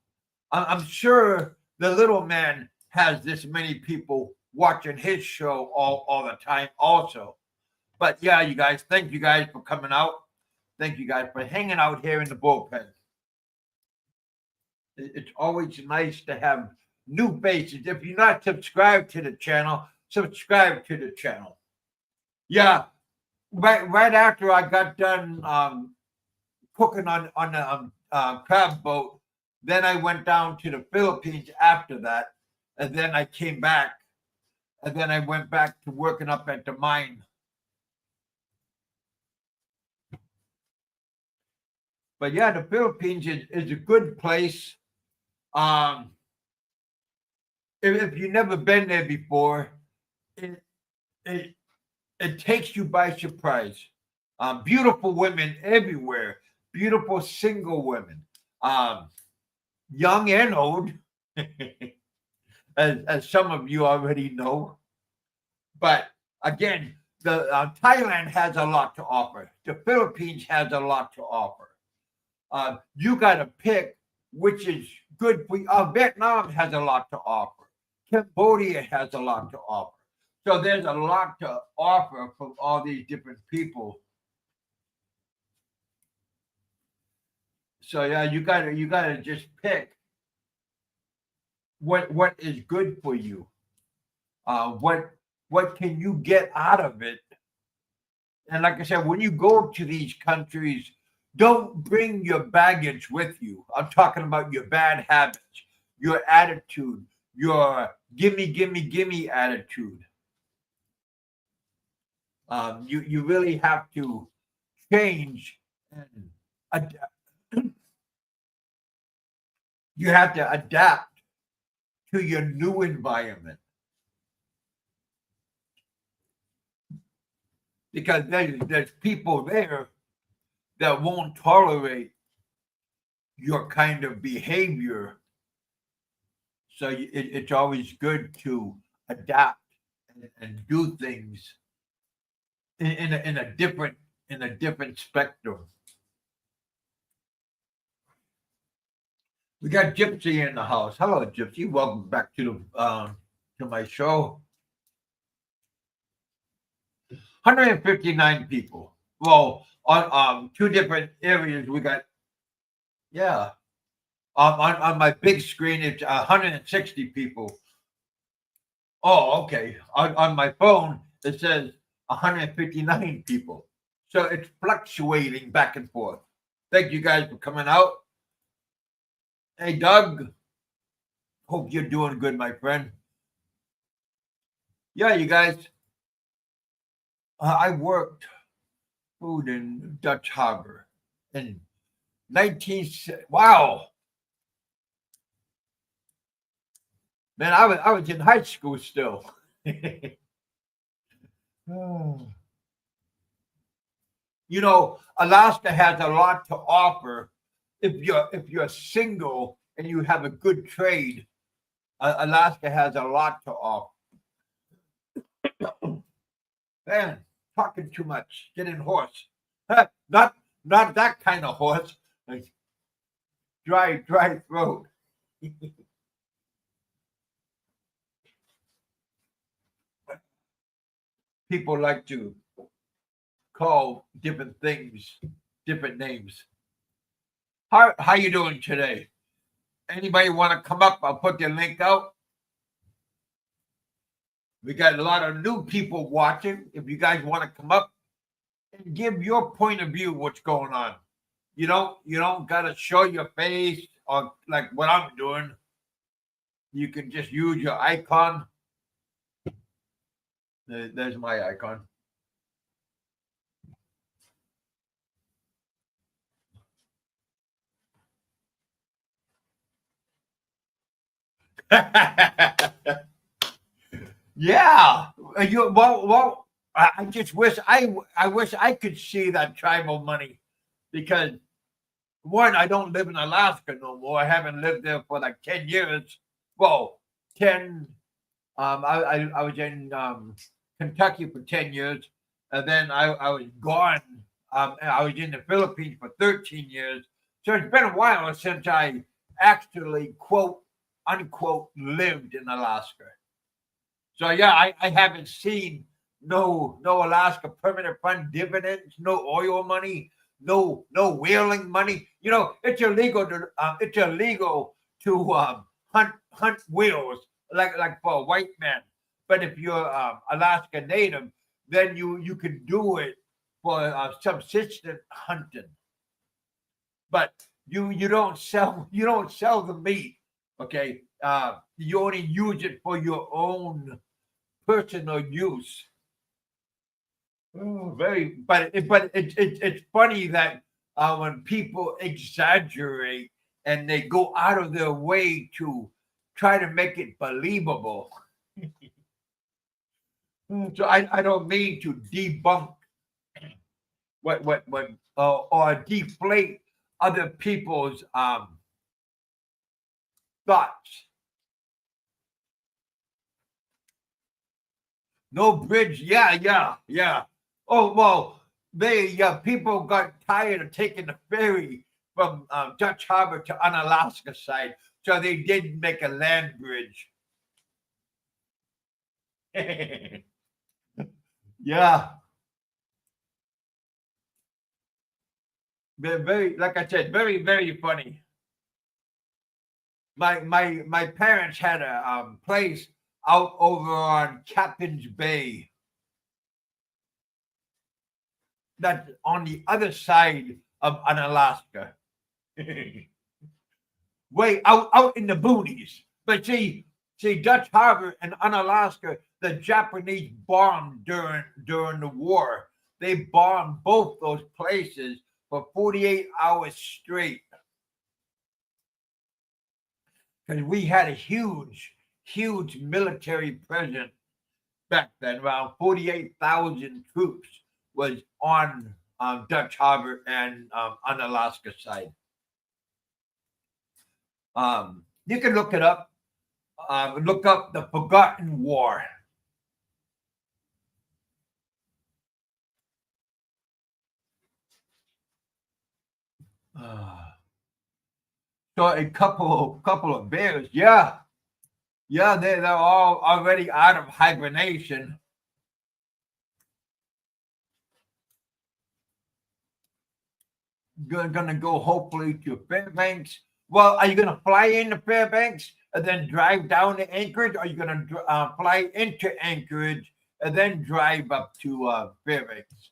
I'm sure the little man has this many people watching his show all the time also. But yeah, you guys, thank you guys for coming out. Thank you guys for hanging out here in the bullpen. It's always nice to have new faces. If you're not subscribed to the channel, subscribe to the channel. Yeah, right after I got done cooking on the crab boat, then I went down to the Philippines after that, and then I came back, and then I went back to working up at the mine. But yeah, the Philippines is a good place. If you've never been there before, it takes you by surprise. Beautiful women everywhere, beautiful single women, young and old, as some of you already know. But again, the Thailand has a lot to offer. The Philippines has a lot to offer. You got to pick which is good for you. Vietnam has a lot to offer. Cambodia has a lot to offer. So there's a lot to offer from all these different people. So yeah, you gotta just pick what is good for you. What can you get out of it? And like I said, when you go to these countries, don't bring your baggage with you. I'm talking about your bad habits, your attitude, your gimme attitude. You really have to change and adapt. You have to adapt to your new environment. Because there's people there that won't tolerate your kind of behavior. So it's always good to adapt and do things in a different spectrum. We got Gypsy in the house. Hello, Gypsy. Welcome back to my show. 159 people. Well, on two different areas, we got, yeah. On my big screen, it's 160 people. Oh, okay. On my phone, it says 159 people. So it's fluctuating back and forth. Thank you guys for coming out. Hey, Doug. Hope you're doing good, my friend. Yeah, you guys. I worked food in Dutch Harbor in 19. Wow, man, I was in high school still. You know, Alaska has a lot to offer. If you're single and you have a good trade, Alaska has a lot to offer. Man, talking too much, getting hoarse. Not that kind of hoarse. Like dry throat. People like to call different things different names. How you doing today? Anybody want to come up? I'll put the link out. We got a lot of new people watching. If you guys want to come up and give your point of view, what's going on. You don't gotta show your face or like what I'm doing. You can just use your icon. There's my icon. Yeah. Well. I just wish I wish I could see that tribal money, because one, I don't live in Alaska no more. I haven't lived there for like 10 years. Well, 10. I was in Kentucky for 10 years, and then I was gone. I was in the Philippines for 13 years. So it's been a while since I actually, quote unquote, lived in Alaska. So yeah, I haven't seen no Alaska permanent fund dividends, no oil money, no whaling money. You know, it's illegal to hunt whales like for a white man. But if you're Alaska native, then you can do it for subsistence hunting. But you don't sell the meat. Okay, you only use it for your own personal use. Oh, it's funny that when people exaggerate and they go out of their way to try to make it believable. So I don't mean to debunk what or deflate other people's thoughts. No bridge. Yeah. Oh well, people got tired of taking the ferry from Dutch Harbor to Unalaska side, so they did make a land bridge. Yeah, very like I said, very funny. My parents had a place out over on Captain's Bay. That's on the other side of Unalaska. Way out in the boonies. But see, Dutch Harbor and Unalaska, the Japanese bombed during the war. They bombed both those places for 48 hours straight because we had a huge military presence back then. Around 48,000 troops was on Dutch Harbor and Unalaska side. You can look it up. Look up the Forgotten War. So a couple of bears, yeah, they're all already out of hibernation. Gonna go hopefully to Fairbanks. Well, are you gonna fly into Fairbanks and then drive down to Anchorage? Or are you gonna fly into Anchorage and then drive up to Fairbanks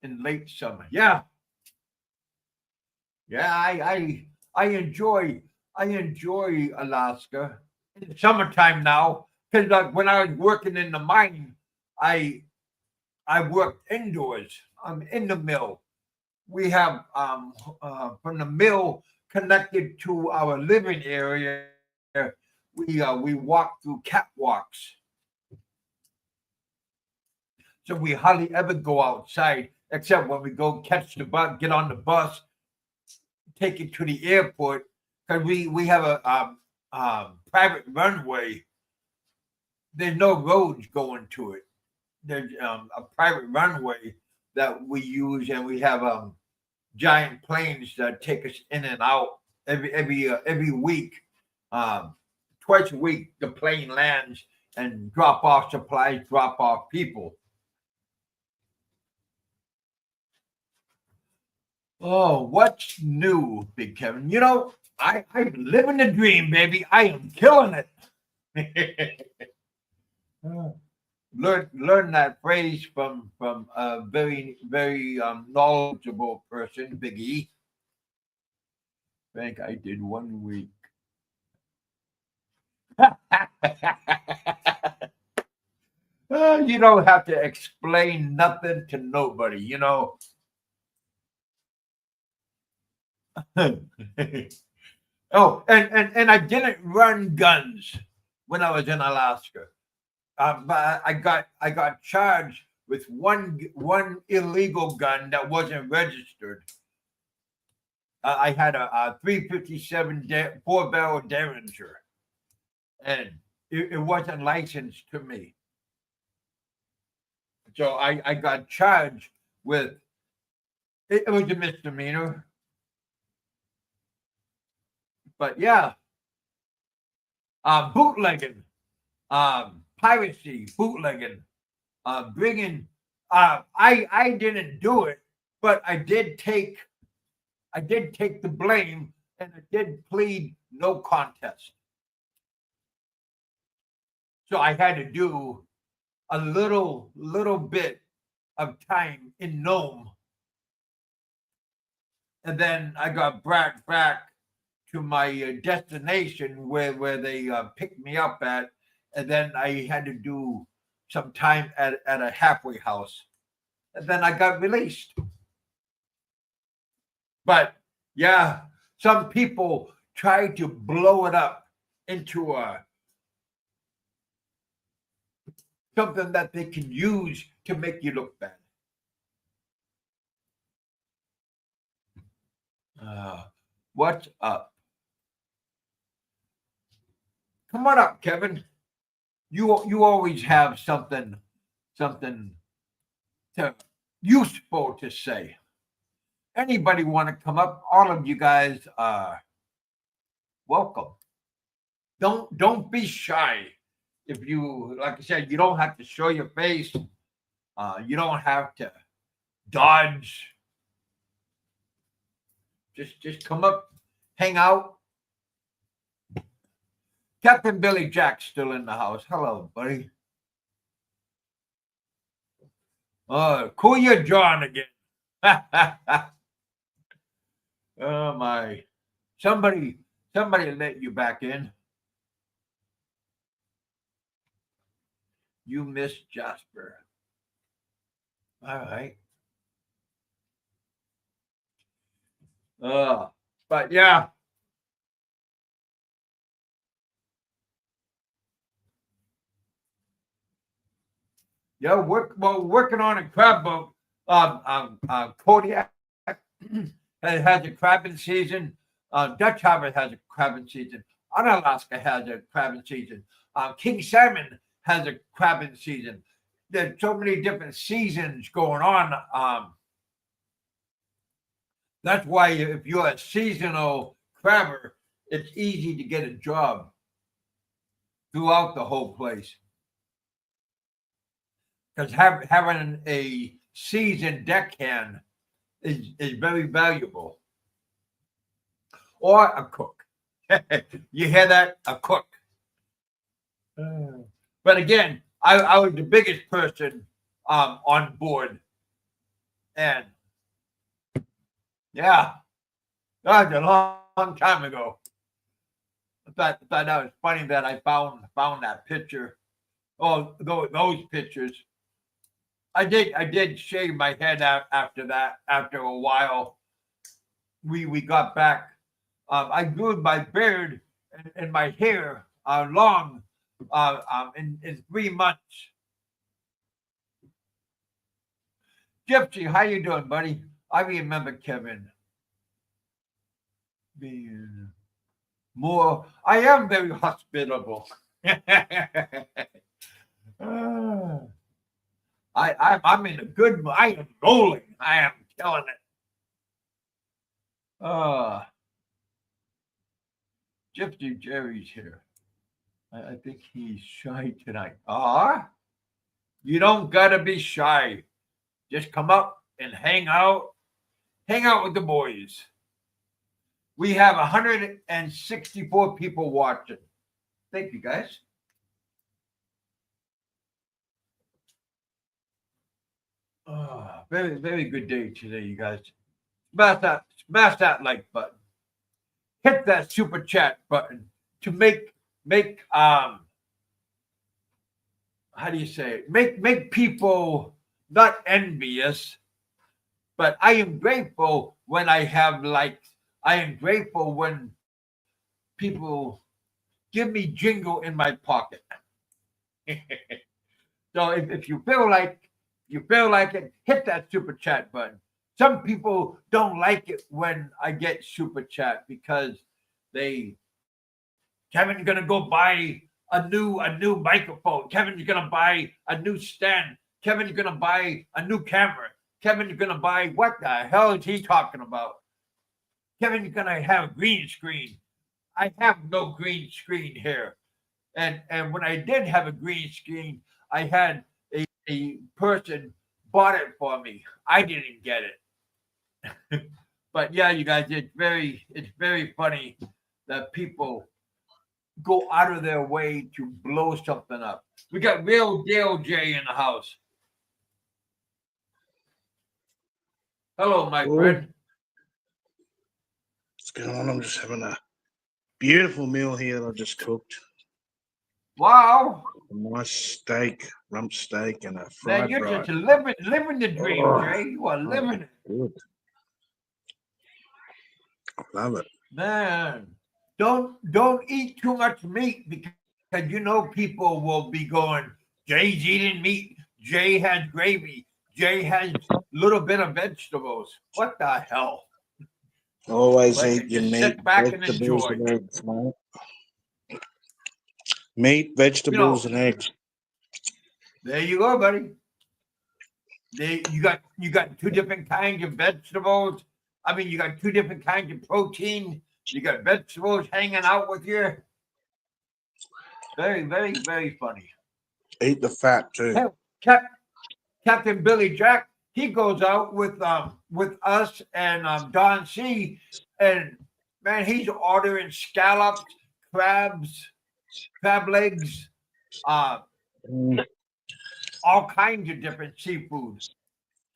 in late summer? Yeah. I enjoy Alaska in the summertime now because like when I was working in the mine, I I worked indoors. I'm in the mill. We have from the mill connected to our living area. We walk through catwalks, so we hardly ever go outside except when we go catch the bus, get on the bus, take it to the airport because we have a private runway. There's no roads going to it. There's a private runway that we use, and we have giant planes that take us in and out every week. Um, Twice a week, the plane lands and drop off supplies, drop off people. Oh, what's new, Big Kevin? I'm living the dream, baby. I am killing it. Learn that phrase from a very knowledgeable person, Big E. I think I did 1 week. You don't have to explain nothing to nobody. Oh, and I didn't run guns when I was in Alaska. But I got charged with one illegal gun that wasn't registered. I had a 357 four-barrel Derringer, and it wasn't licensed to me. So I got charged with it was a misdemeanor. But yeah, bootlegging, piracy, bootlegging, bringing. I didn't do it, but I did take the blame, and I did plead no contest. So I had to do a little bit of time in Nome, and then I got brought back to my destination where they picked me up at, and then I had to do some time at a halfway house, and then I got released. But yeah, some people try to blow it up into something that they can use to make you look bad. What's up? Come on up, Kevin. You always have something useful to say. Anybody want to come up? All of you guys are welcome. Don't be shy. If you, like I said, you don't have to show your face. You don't have to dodge. Just come up, hang out. Captain Billy Jack's still in the house. Hello, buddy. Cool your John again. Oh my! Somebody let you back in. You missed Jasper. All right. But yeah. Yeah, working on a crab boat. Kodiak has a crabbing season. Dutch Harbor has a crabbing season. Unalaska has a crabbing season. King Salmon has a crabbing season. There's so many different seasons going on. That's why if you're a seasonal crabber, it's easy to get a job throughout the whole place. Because having a seasoned deckhand is very valuable. Or a cook. You hear that? A cook. But again, I was the biggest person on board. And yeah, that was a long time ago. I thought that was funny that I found that picture. Oh, those pictures. I did shave my head after that. After a while, we got back. I grew my beard and my hair long in 3 months. Gypsy, how you doing, buddy? I remember Kevin being more. I am very hospitable. I'm in a good mood. I am rolling. I am killing it. Gypsy Jerry's here. I think he's shy tonight. You don't gotta be shy. Just come up and hang out with the boys. We have 164 people watching. Thank you, guys. Very, very good day today, you guys. Smash that like button. Hit that super chat button to make how do you say it? Make people not envious, but I am grateful when I have likes. I am grateful when people give me jingle in my pocket. So if you feel like it, hit that super chat button. Some people don't like it when I get super chat because Kevin's gonna go buy a new microphone. Kevin's gonna buy a new stand. Kevin's gonna buy a new camera. Kevin's gonna buy what the hell is he talking about? Kevin's gonna have green screen. I have no green screen here. And when I did have a green screen, I had a person bought it for me. I didn't get it. But yeah, you guys, it's very funny that people go out of their way to blow something up. We got real Dale J in the house. Hello, my Cool. friend. What's going on? I'm just having a beautiful meal here that I just cooked. Wow. A nice steak, rump steak, and a Man, fried you're rice. just living the dream, Oh, Jay. You are living it. good. I love it. Man, don't eat too much meat because you know people will be going, Jay's eating meat. Jay has gravy. Jay has little bit of vegetables. What the hell? Always But eat your just meat, sit back and vegetables, enjoy. and eggs, mate. Meat, You vegetables, know, and eggs. there you go, buddy. You got two different kinds of vegetables. I mean, you got two different kinds of protein. You got vegetables hanging out with you. Very, very, very funny. Eat the fat too. Hey, Cap, Captain Billy Jack, he goes out with us and Don C, and man, he's ordering scallops, crabs, crab legs, uh, Mm. all kinds of different seafood.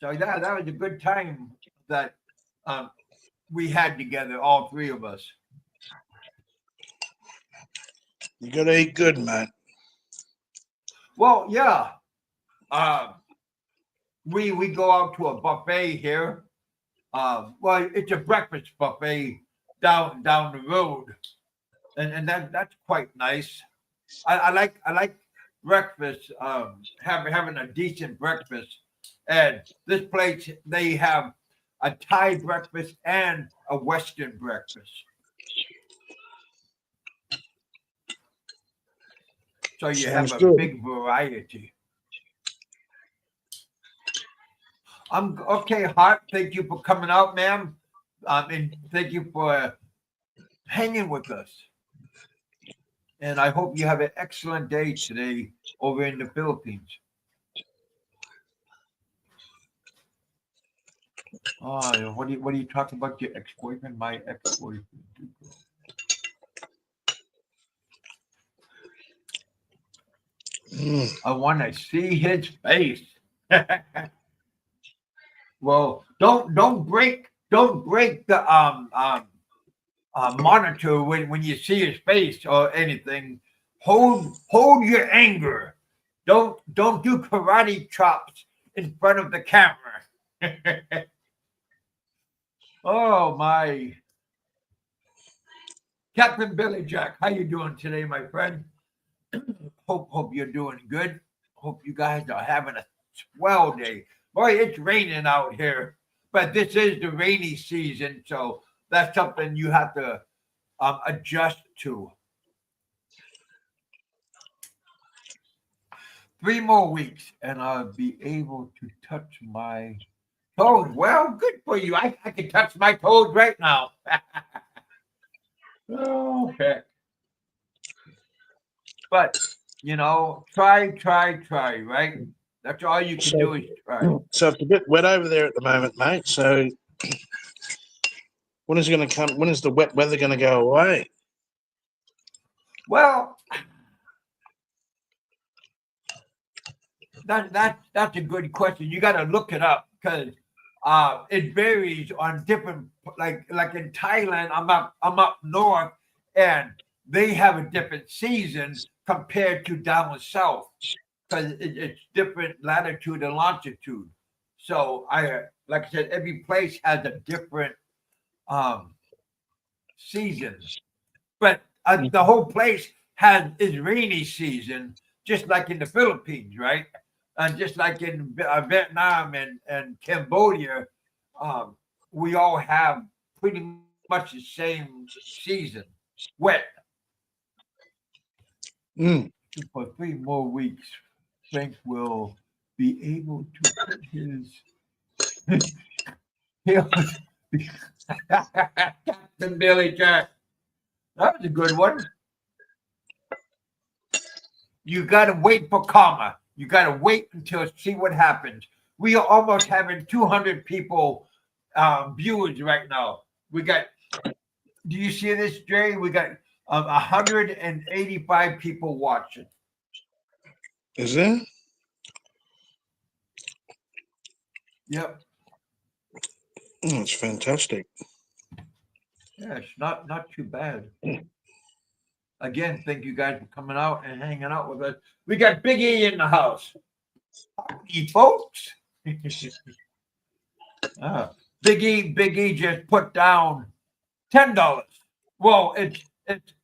So yeah, that was a good time that um, we had together, all three of us. You gotta eat good, mate. Well, yeah, uh, we go out to a buffet here. Well, it's a breakfast buffet down the road, and that's quite nice. I like breakfast. Having a decent breakfast, and this place they have a Thai breakfast and a Western breakfast. So you have Sounds a good. big variety. I'm okay, Hart. Thank you for coming out, ma'am. And thank you for hanging with us. And I hope you have an excellent day today over in the Philippines. Oh, what do you talk about your ex-boyfriend? My ex-boyfriend. Mm. I want to see his face. Well, don't break the monitor when you see his face or anything. Hold your anger. Don't do karate chops in front of the camera. Oh my, Captain Billy Jack, how you doing today, my friend? Hope you're doing good. Hope you guys are having a swell day. Boy, it's raining out here, but this is the rainy season, so that's something you have to adjust to. 3 more weeks, and I'll be able to touch my toes. Well, good for you. I can touch my toes right now. Oh heck! But try. Right? That's all you can So, do is try. so it's a bit wet over there at the moment, mate. So when is it going to come? When is the wet weather going to go away? Well, that's a good question. You got to look it up because it varies on different. Like in Thailand, I'm up north, and they have a different season compared to down south because it's different latitude and longitude. So like I said, every place has a different um, season, but the whole place has is rainy season, just like in the Philippines, right? And just like in Vietnam and Cambodia, um, we all have pretty much the same season, wet. Mm. For 3 more weeks, Frank will be able to put his heels. Captain Billy Jack. That was a good one. You got to wait for karma. You got to wait until see what happens. We are almost having 200 people viewers right now. We got. Do you see this, Jay? We got 185 people watching. Is there? Yep. It's fantastic. Yeah, it's not too bad. Again, thank you guys for coming out and hanging out with us. We got Big E in the house. Howdy, folks. Big E just put down $10. Well, it's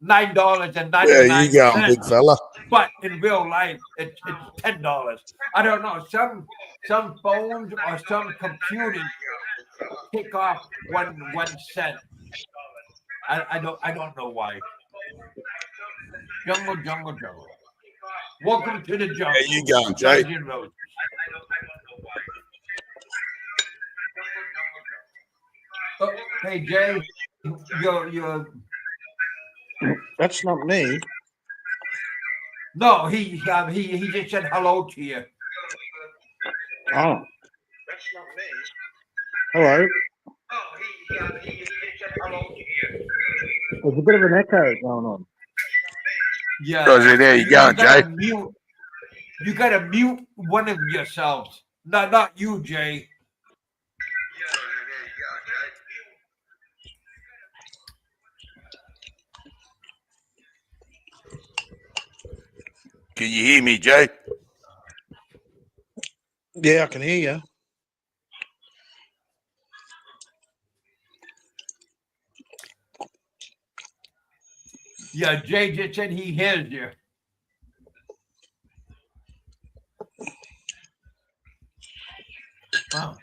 $9.99. Where are you going, big fella? But in real life, it's $10. I don't know. Some phones or some computers take off 1 cent. I don't know why. Jungle. Welcome to the jungle. Where you going, Jay? Oh, hey Jay, you're. That's not me. No, he just said hello to you. Oh. That's not me. Hello. He just said hello to you. There's a bit of an echo going on. Yeah. So there you go, Jay. You gotta mute one of yourselves. Not you, Jay. Can you hear me, Jay? Yeah, I can hear you. Yeah, Jay just said he hears you. Wow.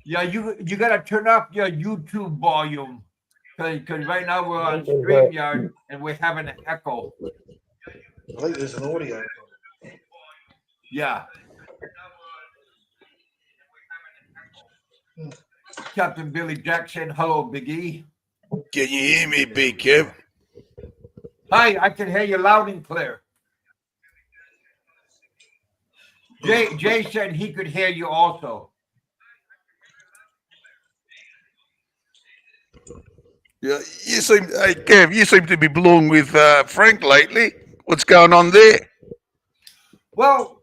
Yeah, you gotta turn up your YouTube volume because right now we're on StreamYard and we're having an echo. I think there's an audio. Yeah. Captain Billy Jackson, hello, Big E. Can you hear me, Big Kev? Hi, I can hear you loud and clear. Jay said he could hear you also. Yeah, hey, Kev, you seem to be belonging with Frank lately. What's going on there? Well,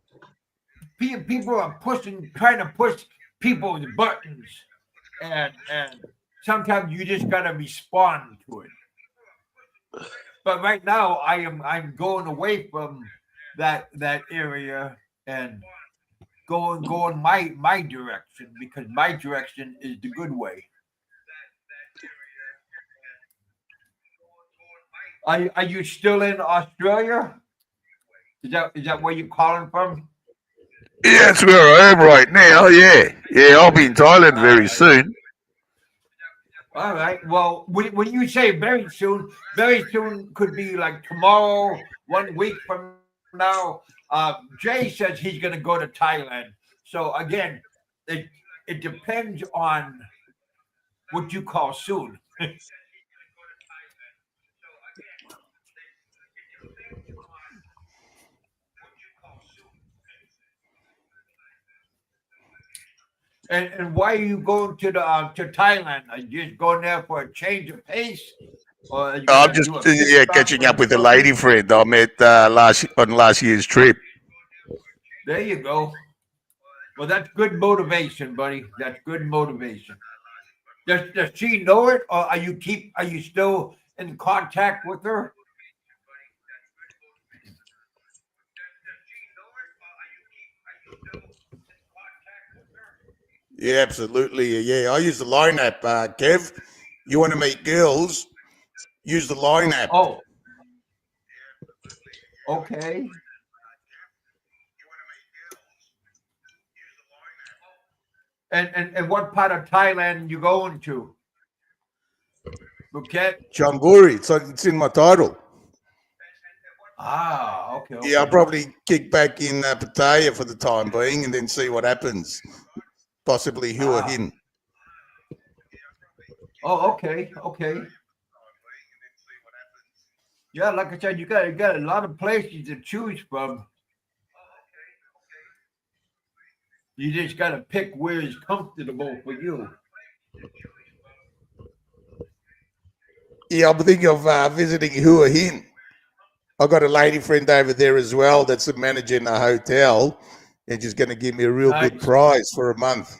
people are trying to push people's buttons, and sometimes you just gotta respond to it. But right now, I'm going away from that area and going my direction because my direction is the good way. Are you still in Australia? Is that where you're calling from? Yeah, that's where I am right now. Yeah, I'll be in Thailand very soon. All right. Well, when you say very soon could be like tomorrow, 1 week from now. Jay says he's going to go to Thailand. So again, it depends on what you call soon. And why are you going to Thailand? Are you just going there for a change of pace, or are you I'm gonna just do a pit stop catching up or with a something? lady friend I met on last year's trip. There you go. Well, that's good motivation, buddy. That's good motivation. Does she know it, or are you still in contact with her? Yeah, absolutely. Yeah, I use the Line app, Kev. You want to meet girls? Use the Line app. Oh, okay. And what part of Thailand you going to? Phuket? Chonburi. It's in my title. Ah, okay. Yeah, I'll probably kick back in Pattaya for the time being and then see what happens. Possibly Hua Hin. Oh, okay. Yeah, like I said, you got a lot of places to choose from. You just got to pick where is comfortable for you. Yeah, I'm thinking of visiting Hua Hin. I've got a lady friend over there as well that's a manager in a hotel, and she's going to give me a real good Nice. price for a month.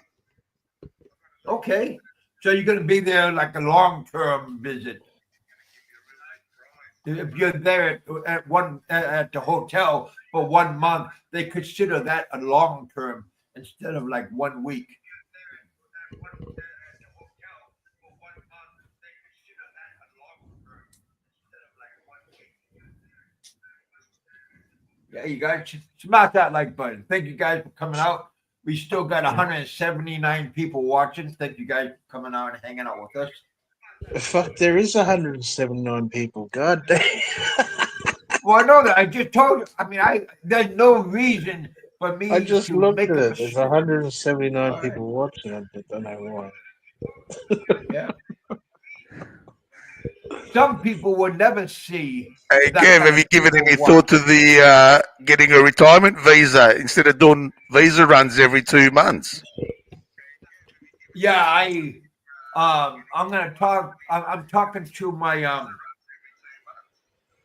Okay. So you're going to be there like a long-term visit. If you're there at the hotel for 1 month, they consider that a long-term instead of like 1 week. Yeah, you guys should smash that like button. Thank you guys for coming out. We still got 179 people watching. Thank you guys for coming out and hanging out with us. Fuck, there is 179 people. God damn. Well, I know that. I just told you. I mean, there's no reason for me I just to looked make at up it. There's 179 All right. people watching. I don't know why. Yeah. Some people will never see. Hey, that Kev, kind have you of given people any watch. thought to the getting a retirement visa instead of doing visa runs every 2 months? Yeah, I'm gonna talk. I'm talking to my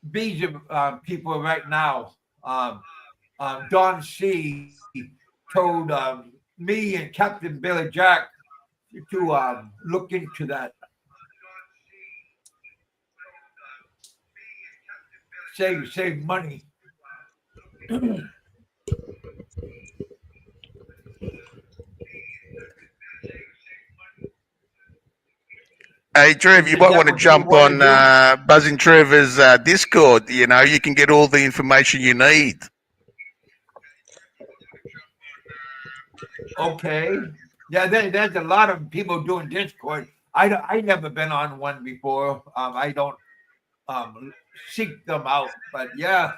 visa people right now. Don C. told me and Captain Billy Jack to look into that. Save money. Hey, Trev, you Is might that want to what you jump want to on do? Buzzing Trevor's Discord. You know, you can get all the information you need. Okay. Yeah, there's a lot of people doing Discord. I never been on one before. I don't seek them out, but yeah,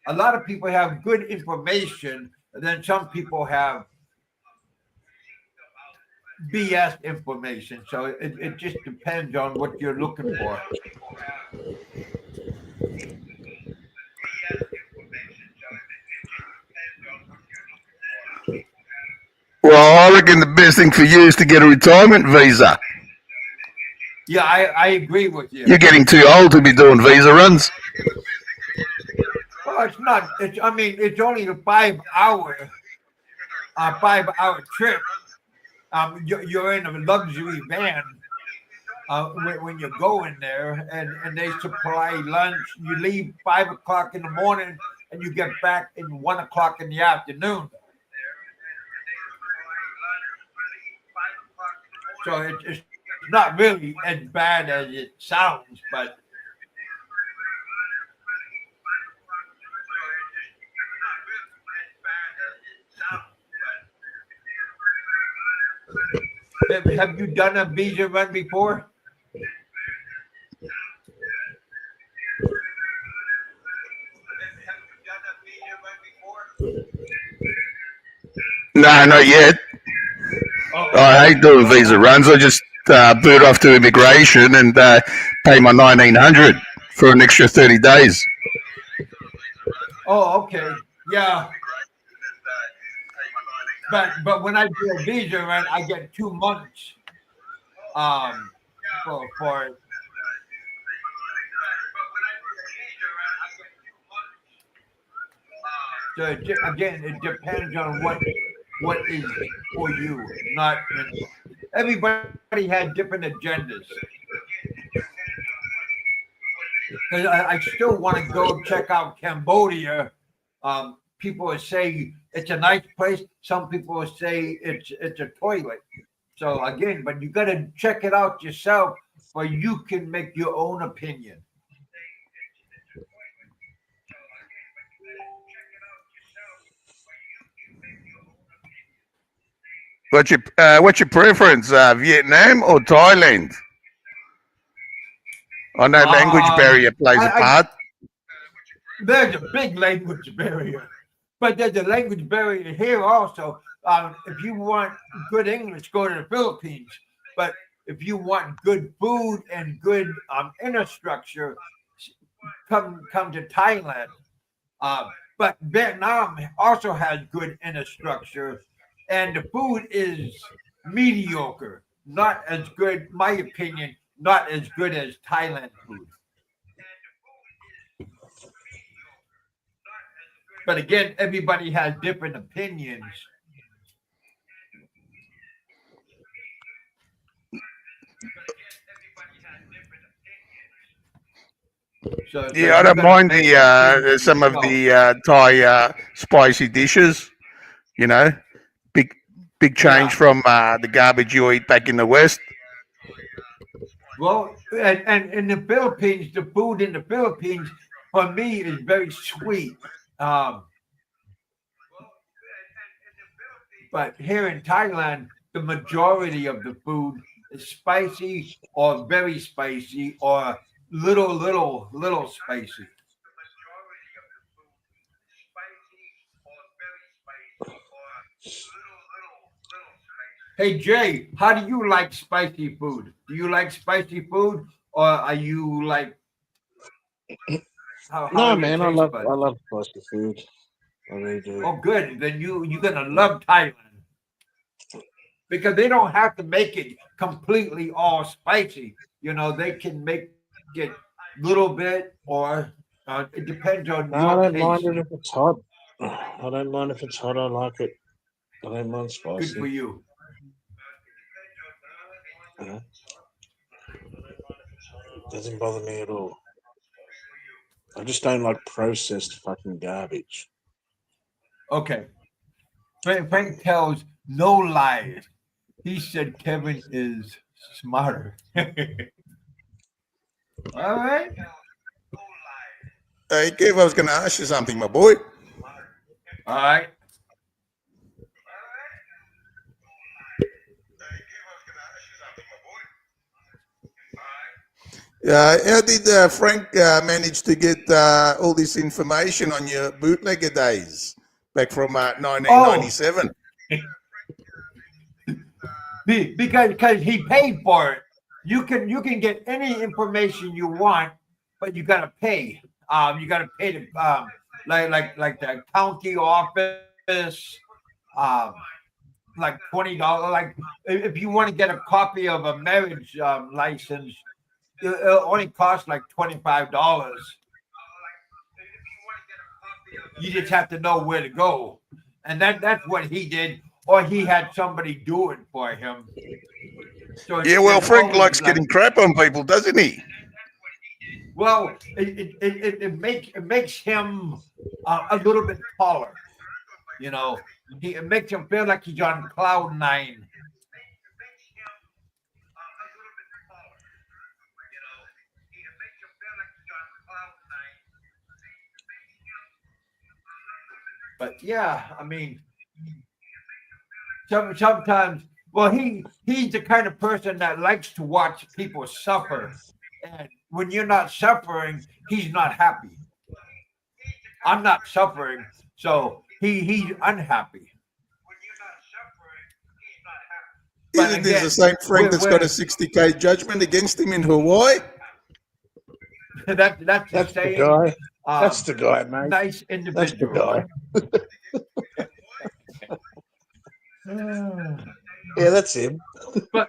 a lot of people have good information. And then some people have BS information. So it just depends on what you're looking for. Well, I reckon the best thing for you is to get a retirement visa. Yeah, I agree with you. You're getting too old to be doing visa runs. Well, it's not. I mean, it's only a 5 hour, 5 hour trip. You're in a luxury van when you go in there, and they supply lunch. You leave 5 o'clock in the morning, and you get back in 1 o'clock in the afternoon. So it's not really as bad as it sounds, but have you done a visa run before? No, not yet. I hate doing visa runs. I just boot off to immigration and pay my 1,900 for an extra 30 days. Oh, okay, yeah. But when I do a visa run, I get 2 months for it. So again, it depends on what is for you. Not everybody had different agendas. Because I still want to go check out Cambodia. People say it's a nice place. Some people say it's a toilet. So again, but you got to check it out yourself, or you can make your own opinion. What's your preference, Vietnam or Thailand? I know language barrier plays a part. There's a big language barrier, but there's a language barrier here also. If you want good English, go to the Philippines. But if you want good food and good infrastructure, come to Thailand. But Vietnam also has good infrastructure, and the food is mediocre. Not as good, my opinion, not as good as Thailand food. But again, everybody has different opinions. So Yeah, I you don't gotta mind make the opinions for some of yourself. the Thai spicy dishes. You know, big change Yeah. from the garbage you eat back in the West. Well, and in the Philippines, the food in the Philippines for me is very sweet. But here in Thailand, the majority of the food is spicy or very spicy or little spicy. Hey Jay, how do you like spicy food? Do you like spicy food, or are you like how No, are your man, I taste love buds? spicy food. I really do. Oh, good. Then you're gonna love Thailand because they don't have to make it completely all spicy. You know, they can make it little bit, or it depends on No, I your don't mind taste. it if it's hot. I don't mind if it's hot. I like it. I don't mind Good for spicy. you. You know? Doesn't bother me at all. I just don't like processed fucking garbage. Okay. Frank tells no lies. He said Kevin is smarter. All right. Hey, Kev, I was going to ask you something, my boy. All right. How did Frank manage to get all this information on your bootlegger days back from 1997? Because he paid for it. You can get any information you want, but you gotta pay. You gotta pay the like the county office, like $20. Like if you want to get a copy of a marriage license, it'll only cost like $25. You just have to know where to go, and that's what he did, or he had somebody do it for him. So Yeah, well, there's Frank always likes like, getting crap on people, doesn't he? well, it makes him a little bit taller. You know, it makes him feel like he's on cloud nine. But yeah, I mean, sometimes, well, he's the kind of person that likes to watch people suffer, and when you're not suffering, he's not happy. I'm not suffering, so he's unhappy. But Isn't this the again, same Frank that's got a we're 60K judgment against him in Hawaii? that's the That's the saying. guy. That's the guy, mate. Nice That's the individual. guy. Yeah, that's him. But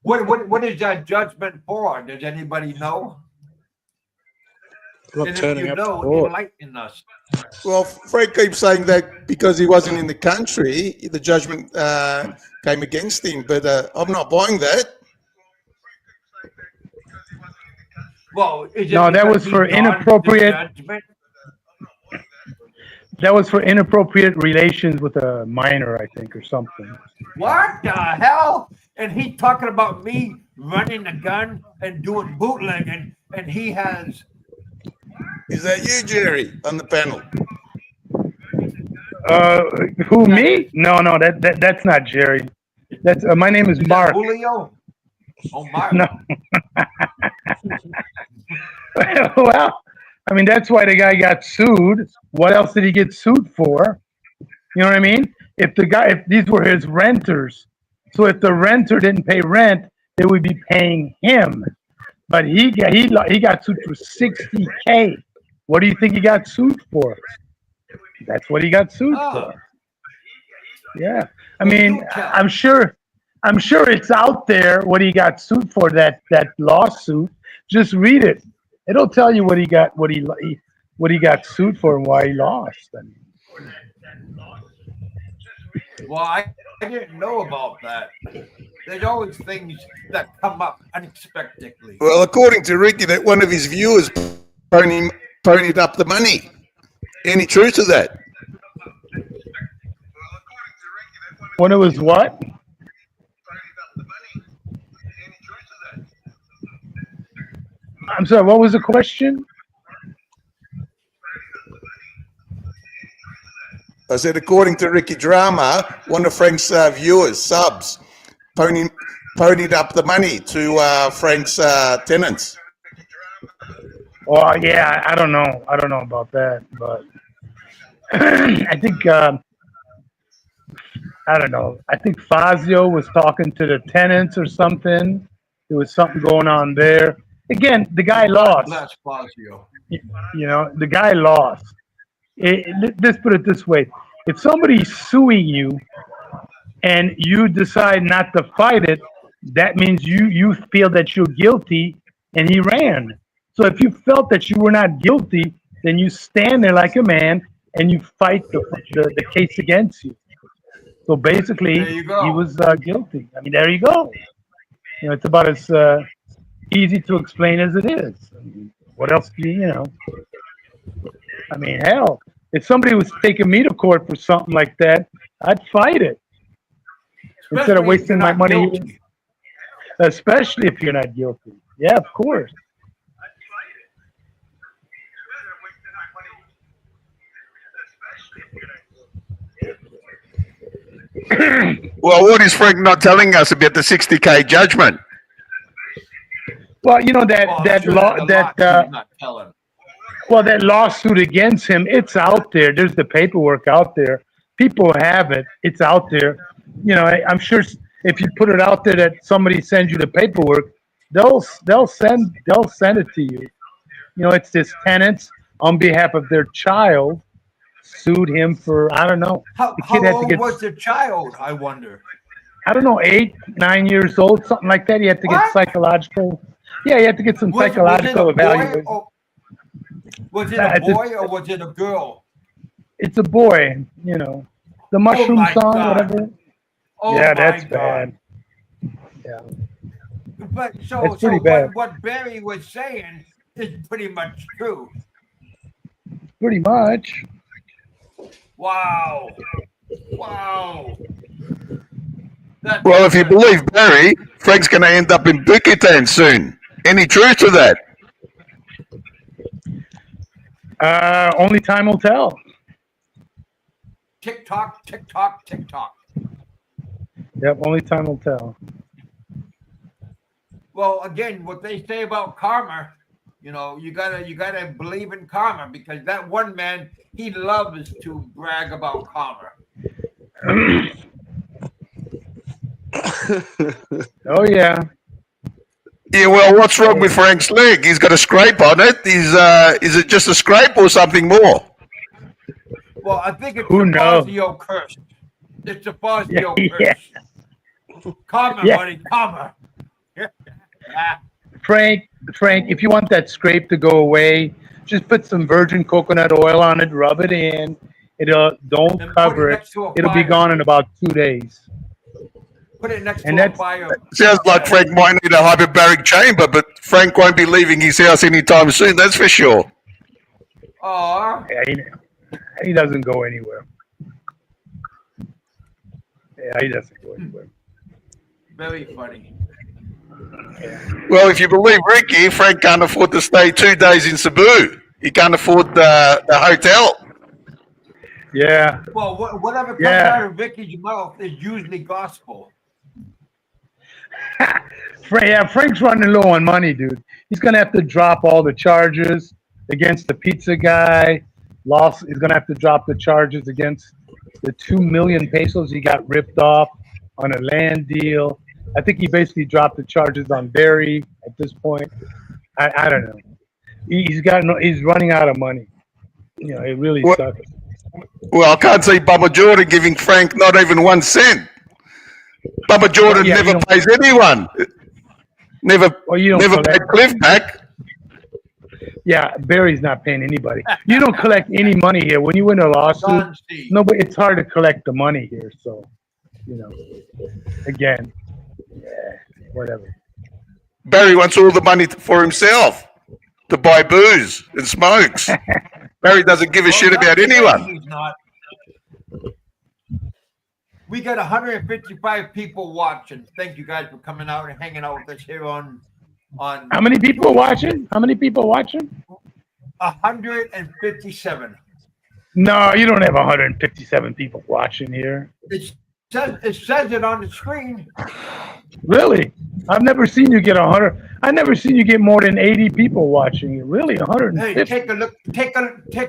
what is that judgment for? Does anybody know? Not And if turning you up to know, court. enlighten us. Well, Frank keeps saying that because he wasn't in the country, the judgment came against him. But I'm not buying that. Well, is it No, that because was he for dodged the inappropriate. judgment? That was for inappropriate relations with a minor, I think, or something. What the hell? And he talking about me running a gun and doing bootlegging, and he has. Is that you, Jerry, on the panel? Who, me? No, that's not Jerry. That's my name is Is that Mark. Julio? Oh, Mark. No. Well, I mean, that's why the guy got sued. What else did he get sued for? You know what I mean? If these were his renters, so if the renter didn't pay rent, they would be paying him. But he got sued for $60K. What do you think he got sued for? That's what he got sued Oh. for. Yeah, I Well, mean, you tell. I'm sure it's out there what he got sued for, that lawsuit. Just read it. It'll tell you what he got sued for and why he lost. I mean, Well, I didn't know about that. There's always things that come up unexpectedly. Well, according to Ricky, that one of his viewers ponied up the money. Any truth to that? when it was what? I'm sorry. What was the question? I said, according to Ricky Drama, one of Frank's viewers, subs, ponied up the money to Frank's tenants. Oh yeah, I don't know. I don't know about that, but I think I don't know. I think Fazio was talking to the tenants or something. There was something going on there. Again, the guy lost. Bless Fazio. You know, the guy lost. Let's put it this way: if somebody's suing you and you decide not to fight it, that means you feel that you're guilty, and he ran. So if you felt that you were not guilty, then you stand there like a man and you fight the case against you. So basically, There you go. he was guilty. I mean, there you go. You know, it's about as easy to explain as it is. I mean, what else do you know? I mean, hell, if somebody was taking me to court for something like that, I'd fight it instead of Especially if wasting you're my not money. guilty. Especially if you're not guilty. Yeah, of course. Well, what is Frank not telling us about the 60K judgment? Well, you know Well, I'm sure he's not telling. well, that lawsuit against him, it's out there. There's the paperwork out there. People have it. It's out there. You know, I'm sure if you put it out there that somebody sends you the paperwork, they'll send it to you. You know, it's this tenants on behalf of their child sued him for, I don't know. How The kid had to old get, was the child, I wonder? I don't know, 8, 9 years old, something like that. He had to get What? psychological. Yeah, he had to get some Was it a psychological boy evaluation. or- Was it Yeah, a it's a- boy or was it a girl? It's a boy, you know. The mushroom my song, God. whatever. Oh Yeah, my that's God. bad. Yeah. But It's so pretty bad. what Barry was saying is pretty much true. Pretty much. Wow. Wow. That's Well, if you good. believe Barry, Frank's going to end up in BigKevin soon. Any truth to that? Only time will tell. Tick tock, tick tock, tick tock. Yep, only time will tell. Well, again, what they say about karma, you know, you gotta believe in karma, because that one man, he loves to brag about karma. Oh yeah. Yeah, well, what's wrong with Frank's leg? He's got a scrape on it. Is it just a scrape or something more? Well, I think it's Who the knows? Fazio curse. It's the Fazio Yeah. curse. Karma, Yeah. buddy, karma. Frank, if you want that scrape to go away, just put some virgin coconut oil on it, rub it in. Don't And put cover it it. next to a It'll be fire. gone in about 2 days. Put it next And to a that's- fire. Sounds like Frank might need a hyperbaric chamber, but Frank won't be leaving his house anytime soon, that's for sure. Oh, Yeah, he doesn't go anywhere. Yeah, he doesn't go anywhere. very funny. Well, if you believe Ricky, Frank can't afford to stay 2 days in Cebu. He can't afford the hotel. Yeah. Well, whatever comes Yeah. out of Vicky's mouth is usually gospel. Frank's running low on money, dude. He's gonna have to drop all the charges against the pizza guy. He's gonna have to drop the charges against the 2 million pesos he got ripped off on a land deal. I think he basically dropped the charges on Barry at this point. I don't know. He's running out of money. You know, it really What- sucks. Well, I can't see Bubba Jordan giving Frank not even 1 cent. Bubba Jordan Yeah, you never don't- pays anyone. Never, Well, you don't never collect. paid Cliff back. Yeah, Barry's not paying anybody. You don't collect any money here. When you win a lawsuit, Don C. nobody. It's hard to collect the money here. So, you know, again, yeah, whatever. Barry wants all the money for himself to buy booze and smokes. Barry doesn't give a shit Well, about not today, anyone. he's not. We got 155 people watching. Thank you guys for coming out and hanging out with us here on How many people watching? How many people watching? 157. No, you don't have 157 people watching here. It says it on the screen. Really? I've never seen you get 100. I've never seen you get more than 80 people watching you. Really, 150? Hey, take a look. Take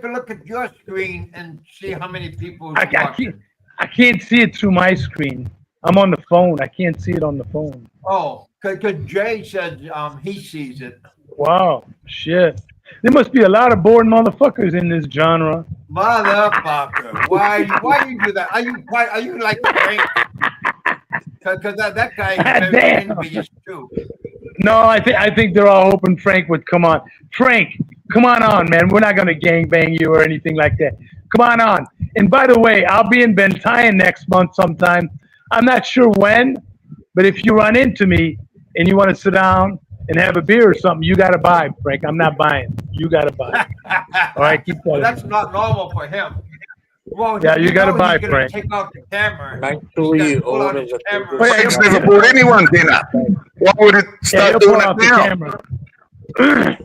a look at your screen and see how many people is watching. I can't see it through my screen. I'm on the phone. I can't see it on the phone. Oh, because Jay said he sees it. Wow, shit. There must be a lot of bored motherfuckers in this genre. Motherfucker, why you do that? Are you like Frank? Because that guy is very Damn. envious too. No, I think they're all hoping Frank would come on. Frank, come on, man. We're not gonna gangbang you or anything like that. Come on. And by the way, I'll be in Bentayne next month sometime. I'm not sure when, but if you run into me and you want to sit down and have a beer or something, you gotta buy, Frank. I'm not buying. You gotta buy. All right, keep Well, that. that's not normal for him. Well, Yeah, you gotta know buy, he's gonna Frank. Take out the camera. Actually, He's gonna pull out order his the camera. Frank's never bought anyone dinner. Why would it Yeah, start he'll doing pull it out the now? camera.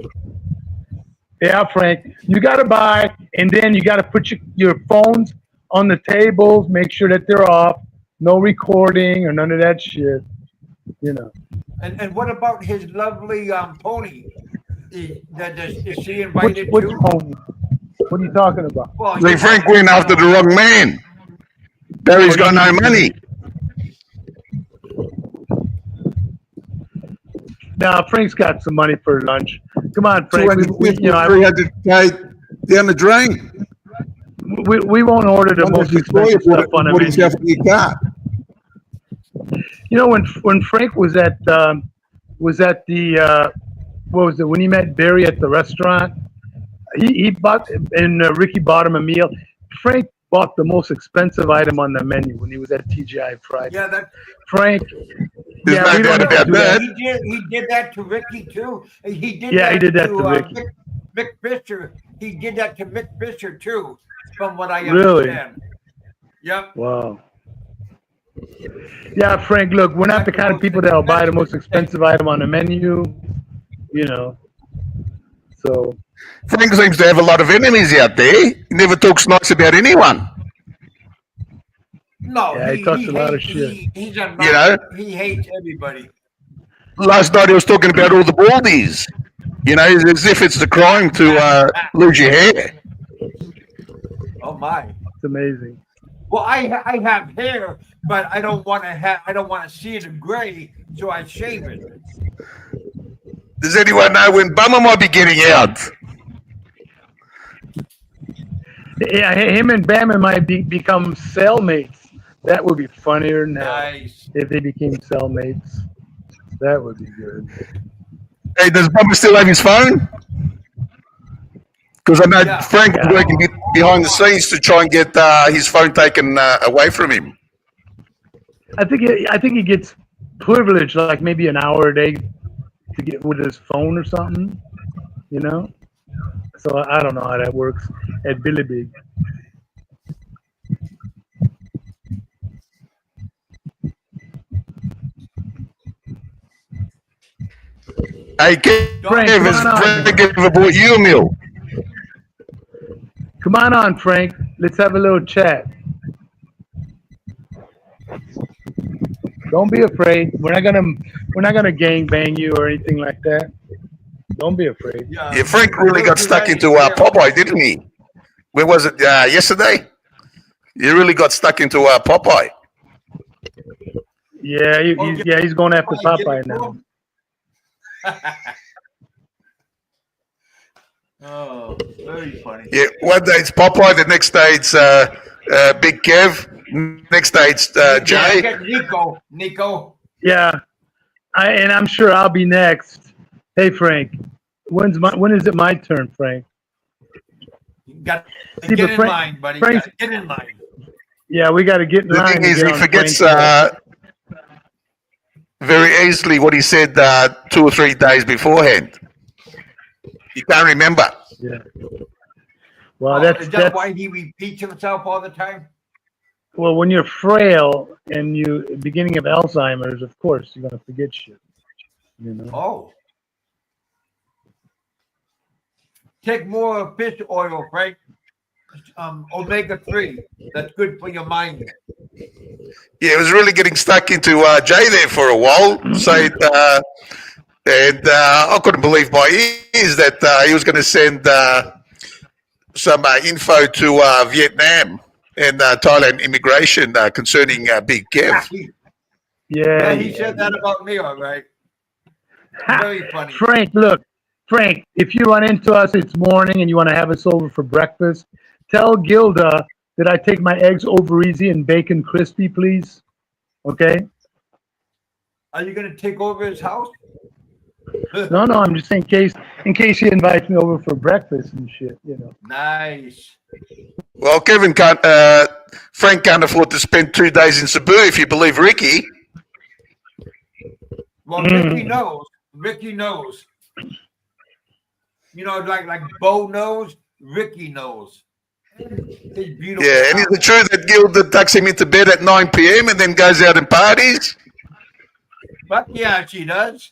Yeah, Frank, you got to buy, and then you got to put your phones on the tables, make sure that they're off, no recording or none of that shit, you know. And what about his lovely pony? Is she invited Which too? pony? What are you talking about? Well, See, Frank went after the wrong man. Barry's got no money. Now, Frank's got some money for lunch. Come on, Frank. You know, 300K down the drain. we won't order the most expensive stuff on the menu. You know, when Frank was at the what was it, when he met Barry at the restaurant, he bought, and Ricky bought him a meal. Frank bought the most expensive item on the menu when he was at TGI Friday. Yeah, that Frank, There's yeah, no we don't doubt have to about do that. that. he did that to Ricky too. He did Yeah, that he did that to Ricky. Mick Fisher. He did that to Mick Fisher too, from what I Really? understand. Yep. Wow. Yeah, Frank, look, we're not the kind of people that'll buy the most expensive item on the menu, you know. So, Frank seems to have a lot of enemies out there. He never talks nice about anyone. No, Yeah, he talks a lot of shit. He's a You know? he hates everybody. Last night he was talking about all the baldies. You know, as if it's the crime to lose your hair. Oh my. it's amazing. Well, I have hair, but I don't want to have. I don't want to see it in gray, so I shave it. Does anyone know when Bummer might be getting out? Yeah, him and Bama might become cellmates. That would be funnier than hell Nice. if they became cellmates. That would be good. Hey, does Bummer still have his phone? Because I know Yeah. Frank is working behind the scenes to try and get his phone taken away from him. I think he gets privileged, like maybe an hour a day to get with his phone or something, you know. So I don't know how that works at Billy Big. Hey, Frank, Kev, has come on. Frank ever bought you a meal? Come on, Frank. Let's have a little chat. Don't be afraid. We're not gonna gang bang you or anything like that. Don't be afraid. Yeah, Frank really got stuck into Popeye, didn't he? Where was it? Yesterday? He really got stuck into Popeye. Yeah, he's going after Popeye now. Oh, very funny. Yeah, one day it's Popeye, the next day it's Big Kev, next day it's Jay. Get Nico. Yeah, and I'm sure I'll be next. Hey, Frank, when is it my turn, Frank? You got to See, get but in Frank- line, buddy. Frank's- Gotta get in line. Yeah, we got to get in The line. thing to is, get he on forgets Frank's very easily what he said 2 or 3 days beforehand. You can't remember. Yeah. Well, Is that that's why he repeats himself all the time? well, when you're frail and you beginning of Alzheimer's, of course you're gonna forget shit. You know. Oh. Take more fish oil, Frank. Omega-3. That's good for your mind. Yeah, it was really getting stuck into Jay there for a while. So, and I couldn't believe my ears that he was going to send some info to Vietnam and Thailand immigration concerning Big Kev. Yeah, he said that about me, all right. Very funny. Frank, look, Frank, if you run into us, it's morning and you want to have us over for breakfast, tell Gilda that I take my eggs over easy and bacon crispy, please. Okay? Are you going to take over his house? No, I'm just saying in case he invites me over for breakfast and shit, you know. Nice. Well, Frank can't afford to spend 2 days in Cebu, if you believe Ricky. Well, Ricky knows. Ricky knows. You know, like Bo knows, Ricky knows. He's beautiful. Yeah, and is it true that Gilda tucks him into bed at 9 p.m. and then goes out and parties? But yeah, she does.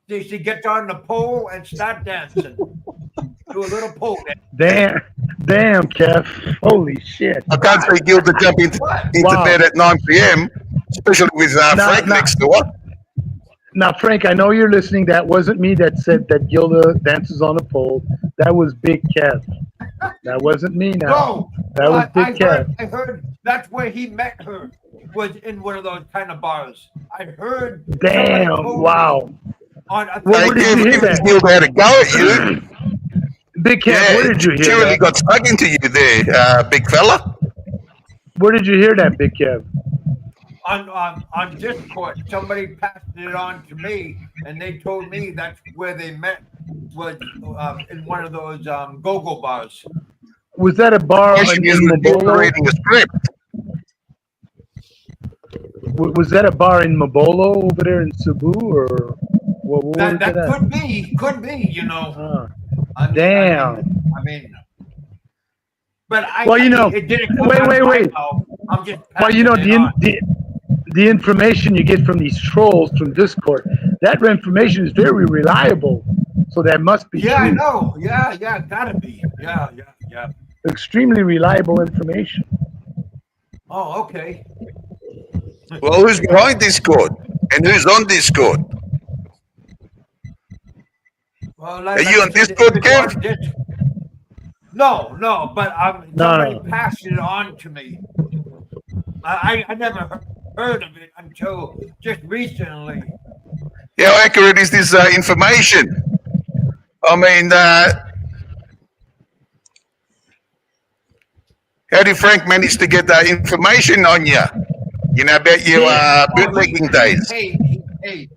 She gets on the pole and start dancing. Do a little pole dance. Damn, Kev. Holy shit. I can't see Gilda jump into bed at 9 p.m., especially with Frank next door. Now, Frank, I know you're listening. That wasn't me that said that Gilda dances on a pole. That was Big Kev. That wasn't me now. No, that was Big Kev. I heard that's where he met her, was in one of those kind of bars. I heard. Damn, wow. Where did you hear that? Gilda had a go at you. Big Kev, where did you hear she really that? got stuck into you there, big fella. Where did you hear that, Big Kev? On Discord, somebody passed it on to me, and they told me that's where they met, was in one of those go-go bars. Was that a bar in Mabolo? Reading a script. Was that a bar in Mabolo over there in Cebu, or what that could be, you know. Damn. I mean, but it didn't come wait. I'm just well, you know, the information you get from these trolls from Discord, that information is very reliable. So that must be true. I know. Yeah, gotta be. Yeah. Extremely reliable information. Oh, okay. Well, who's behind Discord? And who's on Discord? Well, are you on Discord, Kev? No, but somebody passed it on to me. I never heard of it until just recently. How accurate is this information? I mean, how did Frank manage to get that information on you? You know, about your bootlegging days. Hey,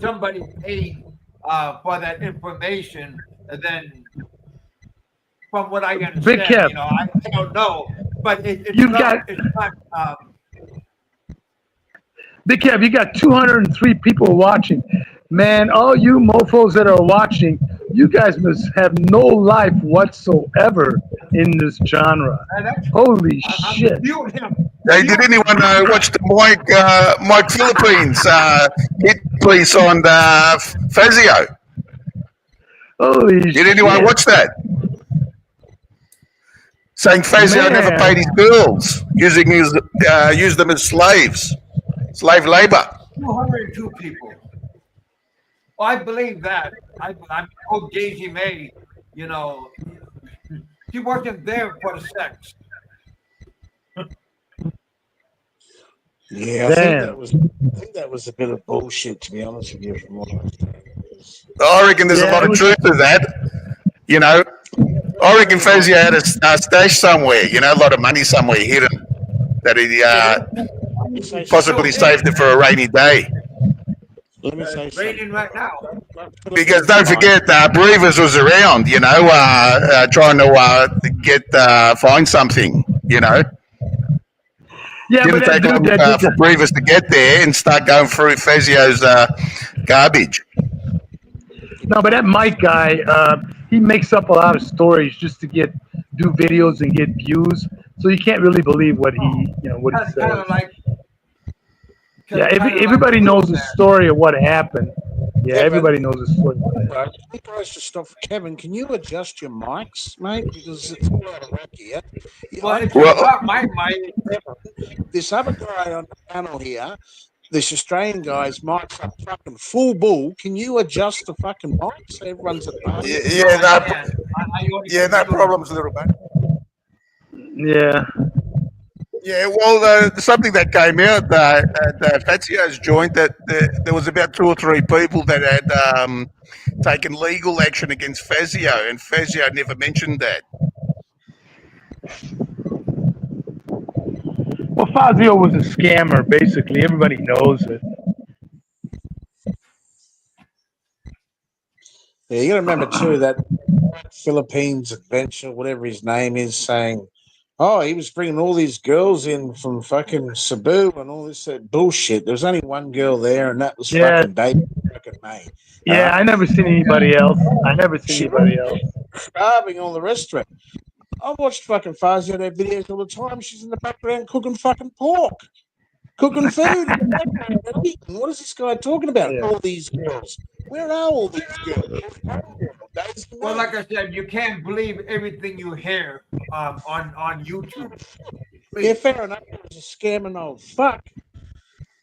somebody paid for that information, and then from what I understand, Big Kev. you know, I don't know, but it's not. Big Kev, you got 203 people watching. Man, all you mofos that are watching, you guys must have no life whatsoever in this genre. Holy shit. Hey, did anyone watch the Mike Philippines hit piece on Fazio? Holy shit. Did anyone watch that? Saying Fazio never paid his bills, used them as slaves, slave labor. 202 people. Well, I believe that. I told Daisy May, you know, she wasn't there for the sex. Yeah, Damn. I think that was a bit of bullshit, to be honest with you. From what I understand. I reckon there's a Yeah, lot it of was- truth to that. You know, I reckon Fazio had a stash somewhere. You know, a lot of money somewhere hidden that he Let me say possibly something. saved it for a rainy day. Let me say It's raining something. right now. Because don't forget, Breivers was around. You know, trying to get find something. You know, Yeah, but didn't that take dude, long that for dude, Breivers to get there and start going through Fazio's garbage. no, but that Mike guy, he makes up a lot of stories just to do videos and get views. So you can't really believe what he That's kind says. of like. Yeah, kinda like everybody the knows the man. story of what happened. Yeah, Yeah, but- everybody knows the story. You guys just stop. Kevin, can you adjust your mics, mate? Because it's all out of whack here. Well, I- if you got my mic, this other guy on the panel here, this Australian guy's mics are fucking full bull. Can you adjust the fucking mics so everyone's at party? Yeah, I can. I only yeah, can no do- problems, little mate. Yeah. Yeah, well, something that came out at Fazio's joint that there was about 2 or 3 people that had taken legal action against Fazio, and Fazio never mentioned that. Well, Fazio was a scammer, basically. Everybody knows it. Yeah, you got to remember too that Philippines adventure, whatever his name is, saying, "Oh, he was bringing all these girls in from fucking Cebu and all this bullshit." There was only one girl there, and that was Yeah. fucking David fucking May. Yeah, I never seen anybody else. Starving, all the rest of it. I watched fucking Fazio their videos all the time. She's in the background cooking fucking pork, cooking food in the background. And eating. What is this guy talking about? Yeah. All these girls. Where are all these girls? Well, like I said, you can't believe everything you hear on YouTube. Yeah, fair enough. He was a scamming old fuck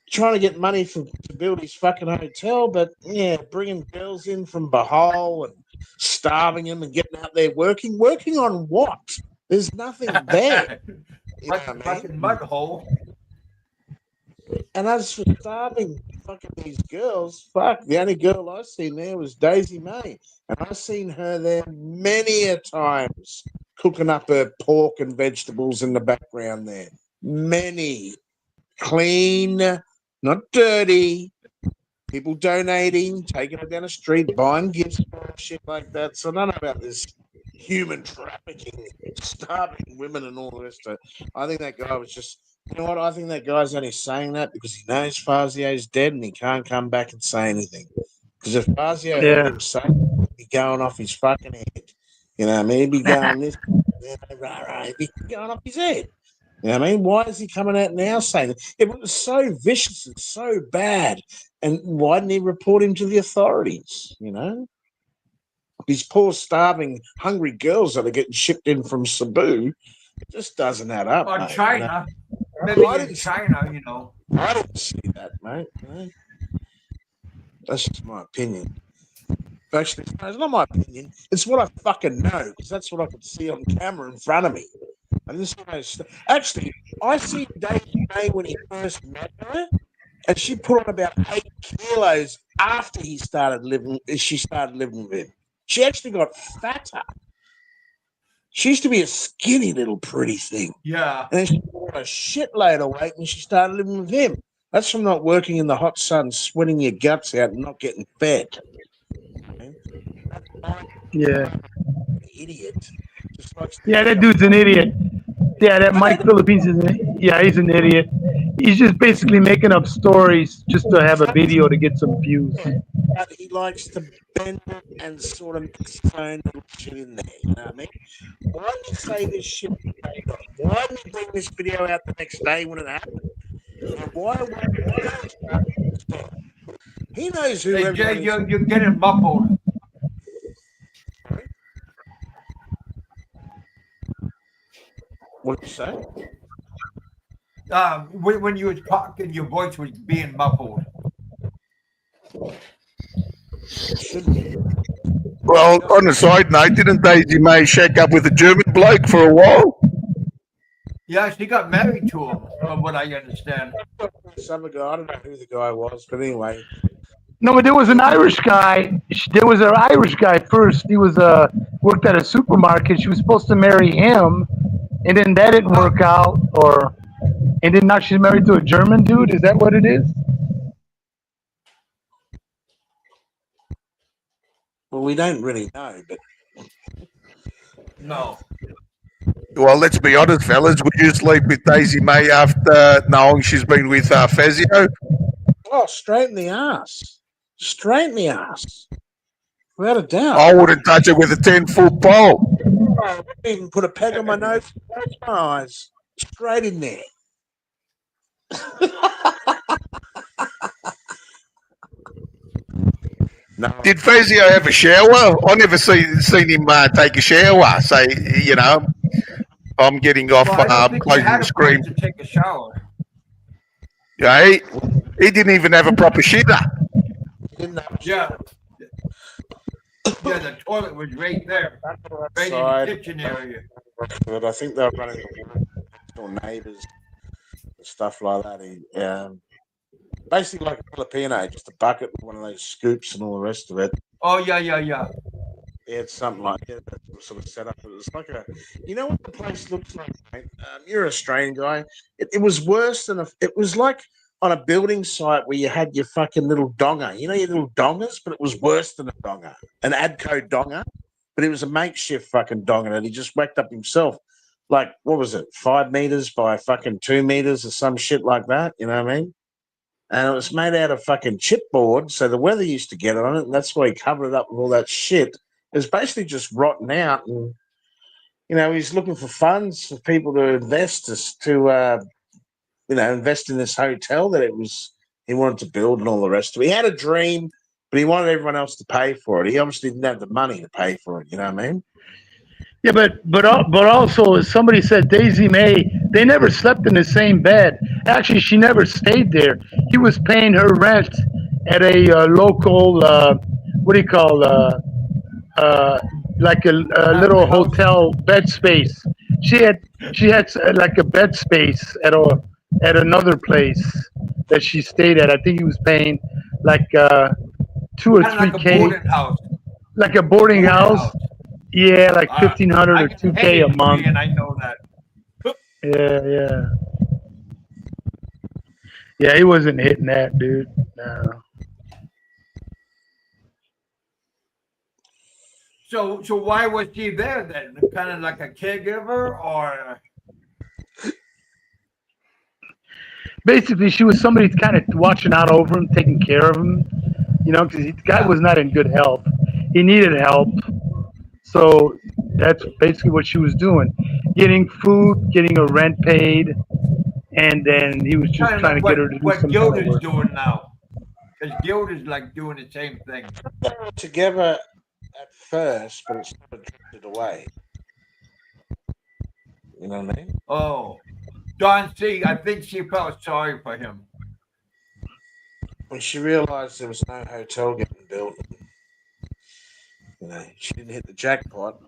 trying to get money to build his fucking hotel, but yeah, bringing girls in from Bahal and starving them and getting out there working. Working on what? There's nothing there. You know what I mean? Fucking mud hole. And as for starving fucking these girls, fuck, the only girl I seen there was Daisy May. And I've seen her there many a times cooking up her pork and vegetables in the background there. Many. Clean, not dirty. People donating, taking it down the street, buying gifts, shit like that. So I don't know about this human trafficking, starving women and all the rest of it. I think that guy was just, you know what? I think that guy's only saying that because he knows Fazio's dead and he can't come back and say anything. Because if Fazio heard him say, he'd be going off his fucking head. You know what I mean? He'd be going this, he'd be going off his head. You know what I mean? Why is he coming out now saying it? It was so vicious and so bad. And why didn't he report him to the authorities? You know? These poor, starving, hungry girls that are getting shipped in from Cebu, it just doesn't add up. Or mate, China. you know? Maybe I in didn't, China, you know. I didn't see that, mate. You know? That's just my opinion. Actually, it's not my opinion. It's what I fucking know, because that's what I could see on camera in front of me. And this actually, I see Daisy May when he first met her, and she put on about 8 kilos after she started living with him. She actually got fatter. She used to be a skinny little pretty thing. Yeah. And then she got a shitload of weight when she started living with him. That's from not working in the hot sun, sweating your guts out and not getting fed. Yeah. Idiot. Just likes to- Yeah, that dude's an idiot. Yeah, that Mike Philippines he's an idiot. He's just basically making up stories just to have a video to get some views. But he likes to bend it and sort of mix his own little shit in there. You know what I mean? Why didn't he say this shit? Why didn't he bring this video out the next day when it happened? And why he knows who Hey, Jay, everybody you're getting muffled. What did you say? When you were talking, your voice was being muffled. Well, on a side note, didn't Daisy May shack up with a German bloke for a while? Yeah, she got married to him, from what I understand. Some guy, I don't know who the guy was, but anyway. No, but there was an Irish guy. There was an Irish guy first. He was worked at a supermarket. She was supposed to marry him, and then that didn't work out. And then now she's married to a German dude. Is that what it is? Well, we don't really know, but No. Well, let's be honest, fellas. Would you sleep with Daisy May after knowing she's been with Fazio? oh, straight in the ass. Straight in the ass. Without a doubt. I wouldn't touch it with a 10-foot pole. I wouldn't even put a peg on my nose, close my eyes. Straight in there. No. Did Fazio have a shower? I never seen him take a shower. Say, you know, I'm getting off Well, I don't think he closing had the a screen. place to take a shower. Yeah, he didn't even have a proper shitter. Didn't have a Yeah. Yeah, the toilet was right there, shower right in outside, the kitchen area. but I think they were running or neighbours and stuff like that. Basically like a Filipino, just a bucket with one of those scoops and all the rest of it. Oh, yeah, yeah, yeah. Yeah, it's something like that sort of setup. It was like you know what the place looks like, mate? You're an Australian guy. It was worse than it was like on a building site where you had your fucking little donger. You know your little dongers, but it was worse than a donger. An Adco donger, but it was a makeshift fucking donger that he just whacked up himself. Like, what was it? 5 meters by fucking 2 meters or some shit like that. You know what I mean? And it was made out of fucking chipboard, so the weather used to get on it, and that's why he covered it up with all that shit. It was basically just rotten out, and he's looking for funds for people to invest invest in this hotel that he wanted to build and all the rest of it. He had a dream, but he wanted everyone else to pay for it. He obviously didn't have the money to pay for it. You know what I mean? Yeah, but also, as somebody said, Daisy May, they never slept in the same bed. Actually, she never stayed there. He was paying her rent at a local, what do you call, like a little hotel bed space. She had like a bed space at another place that she stayed at. I think he was paying like 2 or Kind of 3K, like a boarding house. like a boarding house. Yeah, like 1,500 or 2K a month. And I know that. Yeah. Yeah, he wasn't hitting that, dude. No. So why was she there then? Kind of like a caregiver, or? Basically, she was somebody kind of watching out over him, taking care of him. Because the guy was not in good health. He needed help. So that's basically what she was doing. Getting food, getting her rent paid, and then he was just Kind of trying to like get her to do what some Guild kind of is work. doing now. Because Guild is like doing the same thing. Together at first, but it's sort of drifted away. You know what I mean? Oh. Don C, I think she felt sorry for him. When she realised there was no hotel getting built, she didn't hit the jackpot.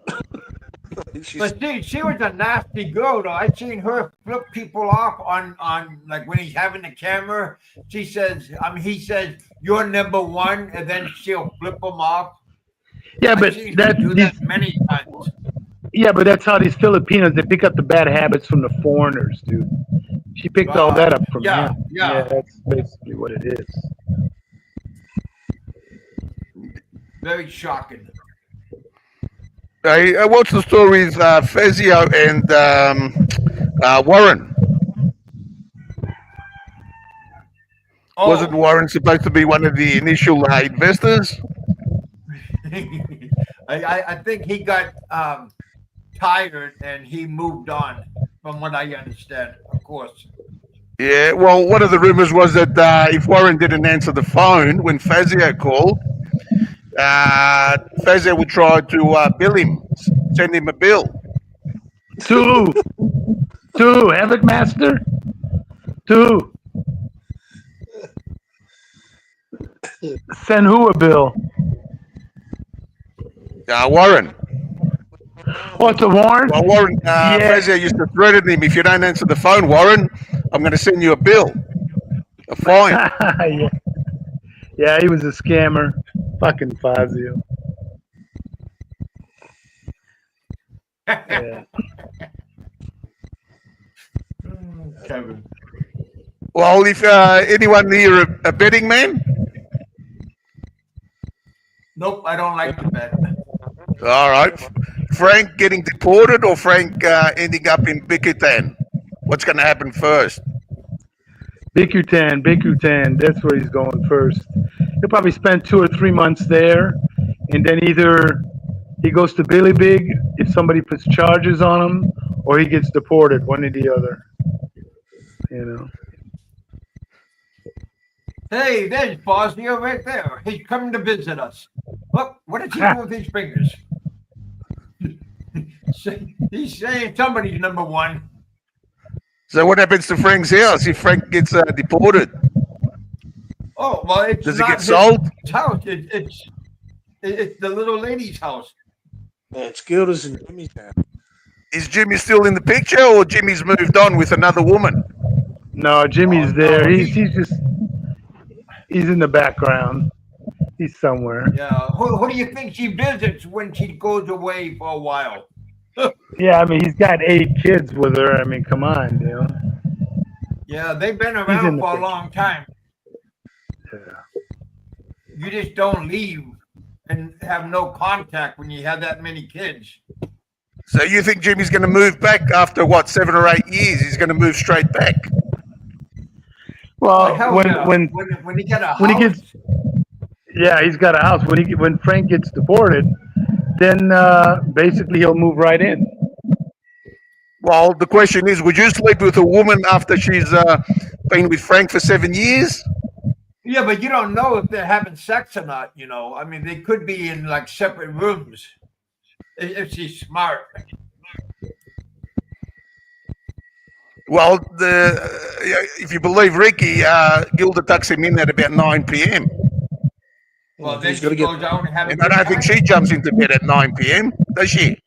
But see, she was a nasty girl, though. I seen her flip people off on like when he's having the camera. He says, "You're number one," and then she'll flip them off. Yeah, but I've seen her do that many times. Yeah, but that's how these Filipinos, they pick up the bad habits from the foreigners, dude. She picked all that up from him. Yeah. That's basically what it is. Very shocking. Hey, what's the story with Fazio and Warren? Oh. Wasn't Warren supposed to be one of the initial investors? I think he got tired and he moved on, from what I understand, of course. Yeah, well, one of the rumors was that if Warren didn't answer the phone when Fazio called, Fazio would try to bill him, send him a bill. To Havoc Master? To send who a bill? Warren. Oh, it's a warrant? Well, Warren, Yeah. Fazio used to threaten him, if you don't answer the phone, Warren, I'm going to send you a bill, a fine. Yeah. Yeah, he was a scammer. Fucking Fazio. Yeah. Kevin. Well, if anyone here a betting man? Nope, I don't like to bet. All right. Frank getting deported or Frank ending up in BigKevin? What's going to happen first? BigKevin, that's where he's going first. He'll probably spend 2 or 3 months there, and then either he goes to Billy Big if somebody puts charges on him, or he gets deported, one or the other. You know. Hey, there's Bosnia right there. He's coming to visit us. Look, what is he doing with his fingers? He's saying somebody's number one. So what happens to Frank's house if Frank gets deported? Oh, well, it's Does it not get sold? his house. It's the little lady's house. Yeah, it's Gilda's and Jimmy's house. Is Jimmy still in the picture or Jimmy's moved on with another woman? No, Jimmy's Oh, there. no, He's in the background. He's somewhere. Yeah. Who do you think she visits when she goes away for a while? Yeah, I mean, he's got 8 kids with her. I mean, come on, you know. Yeah, they've been in around the for a picture. long time. Yeah. You just don't leave and have no contact when you have that many kids. So you think Jimmy's going to move back after, what, 7 or 8 years? He's going to move straight back? Well, Hell yeah. when he get a house, when he gets, yeah, he's got a house. When Frank gets deported, then basically he'll move right in. Well, the question is, would you sleep with a woman after she's been with Frank for 7 years? yeah, but you don't know if they're having sex or not. You know, I mean, they could be in like separate rooms if she's smart. Well, if you believe Ricky, Gilda tucks him in at about 9 p.m. Well, then He's she gotta goes out and have a And I good don't think time. she jumps into bed at 9 p.m., does she?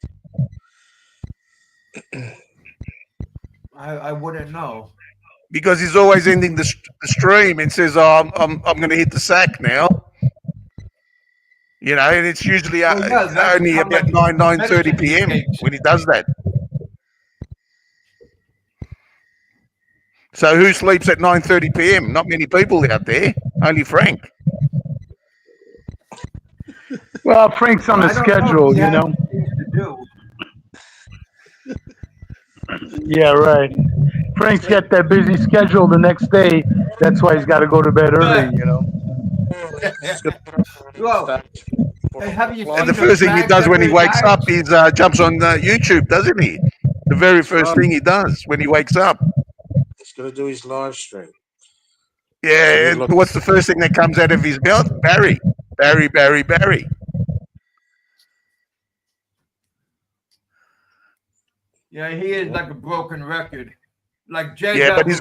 I wouldn't know. Because he's always ending the stream and says, "Oh, I'm going to hit the sack now." You know, and it's usually Well, yeah, that's only how about much 9:30 medicine he p.m. takes. when he does that. So who sleeps at 9:30 p.m.? Not many people out there. Only Frank. Well, Frank's on the I don't know if schedule, he you has know. things to do. Yeah, right. Frank's got that busy schedule the next day. That's why he's got to go to bed early, you know. Well, have you And the seen first thing he fact does that when he the wakes guys- up is jumps on YouTube, doesn't he? The very first thing he does when he wakes up. He's going to do his live stream. Yeah, and what's the first thing that comes out of his mouth? Barry. Barry, Barry, Barry. Yeah, he is like a broken record. Like Jay. Yeah, but he's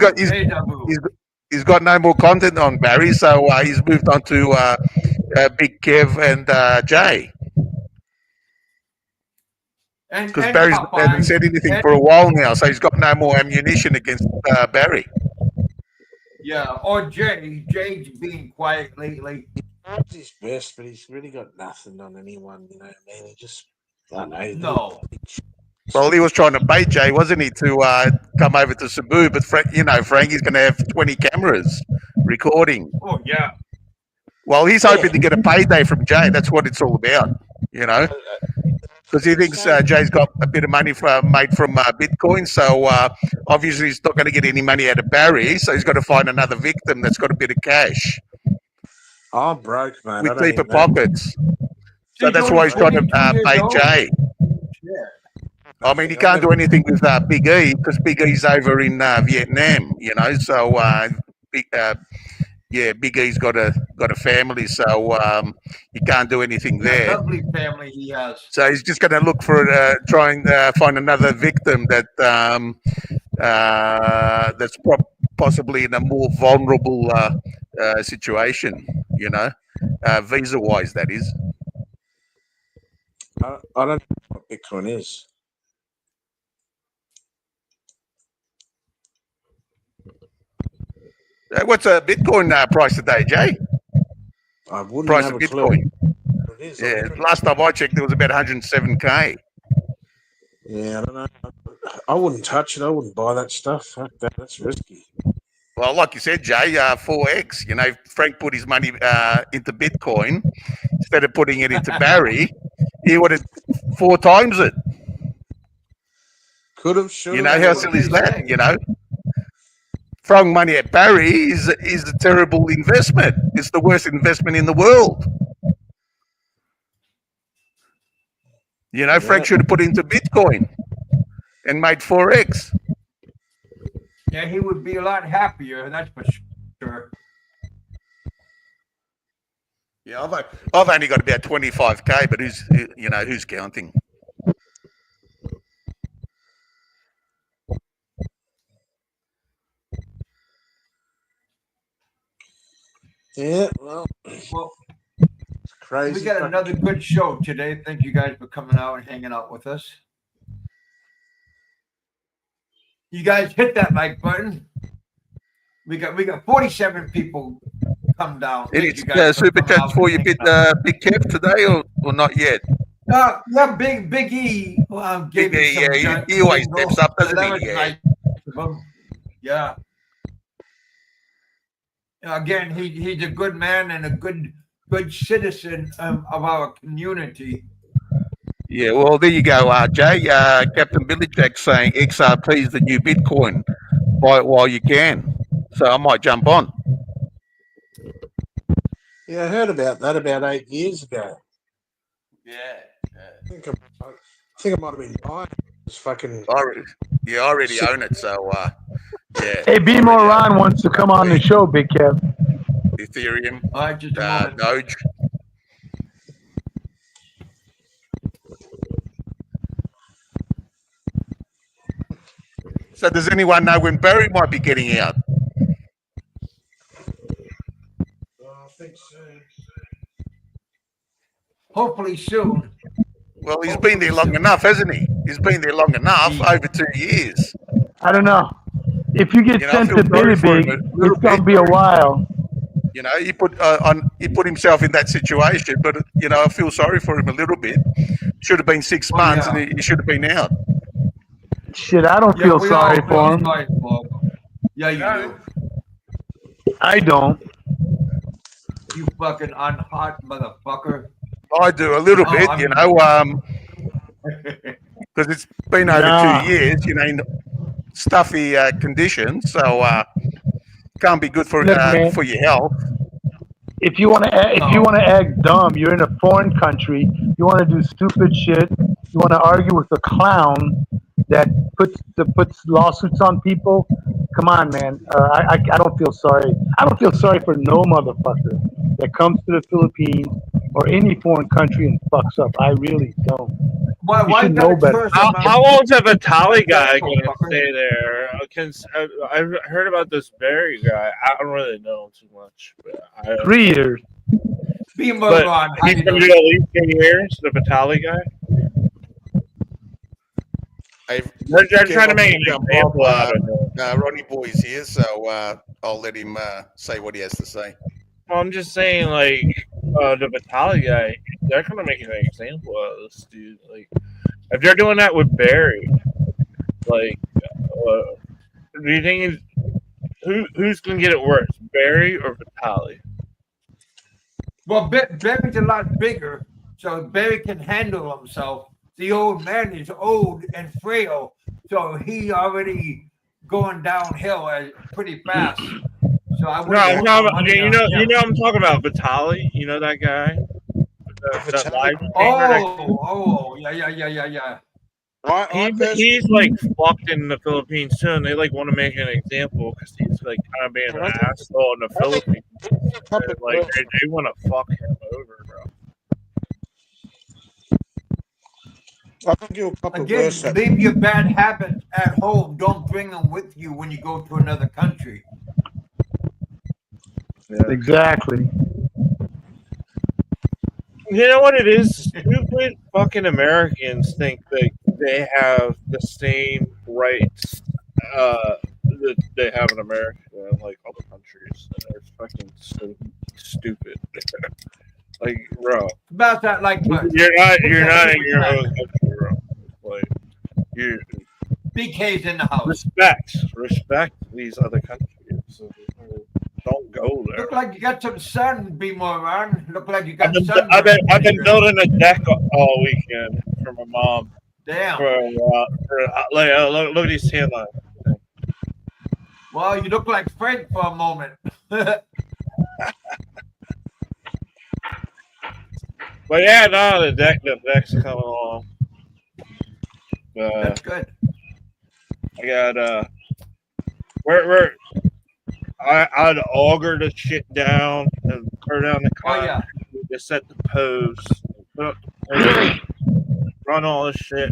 got no more content on Barry, so he's moved on to Big Kev and Jay. Because Barry hasn't said anything for a while now, so he's got no more ammunition against Barry. Yeah, or Jay. Jay's being quiet lately. He tries his best, but he's really got nothing on anyone, you know what I mean? He just, I don't know. No. Well, he was trying to bait Jay, wasn't he, to come over to Cebu? But Frankie's going to have 20 cameras recording. Oh yeah. Well, he's hoping to get a payday from Jay. That's what it's all about, you know. Because he thinks Jay's got a bit of money made from Bitcoin. So obviously he's not going to get any money out of Barry. So he's got to find another victim that's got a bit of cash I'm broke, man. with deeper pockets. So He's that's only why he's trying to 22 years bait old. Jay. I mean, he can't do anything with Big E because Big E's over in Vietnam, you know. So Big E's got a family, so he can't do anything there. Lovely family he has. So he's just going to look for try and find another victim that that's possibly in a more vulnerable situation, you know, visa-wise, that is. I don't know what Bitcoin is. What's a Bitcoin price today, Jay? I wouldn't Price have of a clue. Bitcoin. What it is. Yeah, last time I checked, it was about 107K. Yeah, I don't know. I wouldn't touch it. I wouldn't buy that stuff. Fuck that. That's risky. Well, like you said, Jay, 4x. You know, Frank put his money into Bitcoin instead of putting it into Barry. He would have 4 times it. Could have, should You have. know, how what silly is they that? say. You know, throwing money at Barry is a terrible investment. It's the worst investment in the world. You know, Frank should have put into Bitcoin and made 4x. Yeah, he would be a lot happier. That's for sure. Yeah, I've only got about 25K, but who's counting? Yeah, well, Well, it's crazy. we got another good show today. Thank you guys for coming out and hanging out with us. You guys hit that like button. We got 47 people come down. Any Thank you guys for super coming chats out for and you, hanging out. Big Kev, today or not yet? Yeah, Big E gave me some Yeah, he always steps up, doesn't that he? was Yeah. nice of him. Yeah. Again, he's a good man and a good citizen of our community. Yeah, well, there you go, Jay. Captain Billy Jack saying XRP is the new Bitcoin. Buy it while you can. So I might jump on. Yeah, I heard about that about 8 years ago. Yeah. I think I might have been buying it. It's fucking. I already own it. So, yeah. Hey, B. Moran wants to come on the show, Big Kev. Ethereum, All right, just a moment. Doge. So does anyone know when Barry might be getting out? I think so. Hopefully soon. Well, he's been there long enough, hasn't he? He's been there long enough, over 2 years. I don't know. If you get sent to Billy Big, it's going to be a while. You know, he put himself in that situation, but I feel sorry for him a little bit. Should have been 6 months, yeah. and he should have been out. Shit, I don't feel sorry for him. Yeah, you do. I don't. You fucking unhot motherfucker. I do a little bit, because it's been over 2 years, in stuffy conditions, so can't be good for for your health. If you want to act dumb, you're in a foreign country. You want to do stupid shit. You want to argue with a clown that puts lawsuits on people. Come on, man. I don't feel sorry. I don't feel sorry for no motherfucker that comes to the Philippines or any foreign country and fucks up. I really don't. Why should know better. How long's a Vitali guy going to stay there? I've heard about this Barry guy. I don't really know him too much. But 3 years. But he's going to do at least 10 years, the Vitali guy? They're trying to make an example out of him. Ronnie Boy's here, so I'll let him say what he has to say. Well, I'm just saying, the Vitali guy, they're going to make an example out of this dude. If they're doing that with Barry, do you think who's going to get it worse, Barry or Vitali? Well, Barry's a lot bigger, so Barry can handle himself. The old man is old and frail, so he already going downhill pretty fast. So I you know I'm talking about Vitali. You know that guy. That live yeah. He's fucked in the Philippines too, and they want to make an example because he's kind of being an asshole in the Philippines. They want to fuck him over, bro. I think you'll couple Again, leave your bad habits at home. Don't bring them with you when you go to another country. Yeah. Exactly. You know what it is? Stupid fucking Americans think that they have the same rights that they have in America and like other countries. And they're fucking so stupid. Like, bro, About that, like much. you're not in your own country, bro. Like, you BK's in the house. respect these other countries. Don't go there. Look like you got some sun, be more around. Look like you got sun. I've been building a deck all weekend for my mom. Damn. Look at these tan lines. Well, you look like Frank for a moment. But yeah, no, the deck's coming along. That's good. I got I'd auger the shit down and throw down the Oh yeah. to set the posts, put up the run all this shit.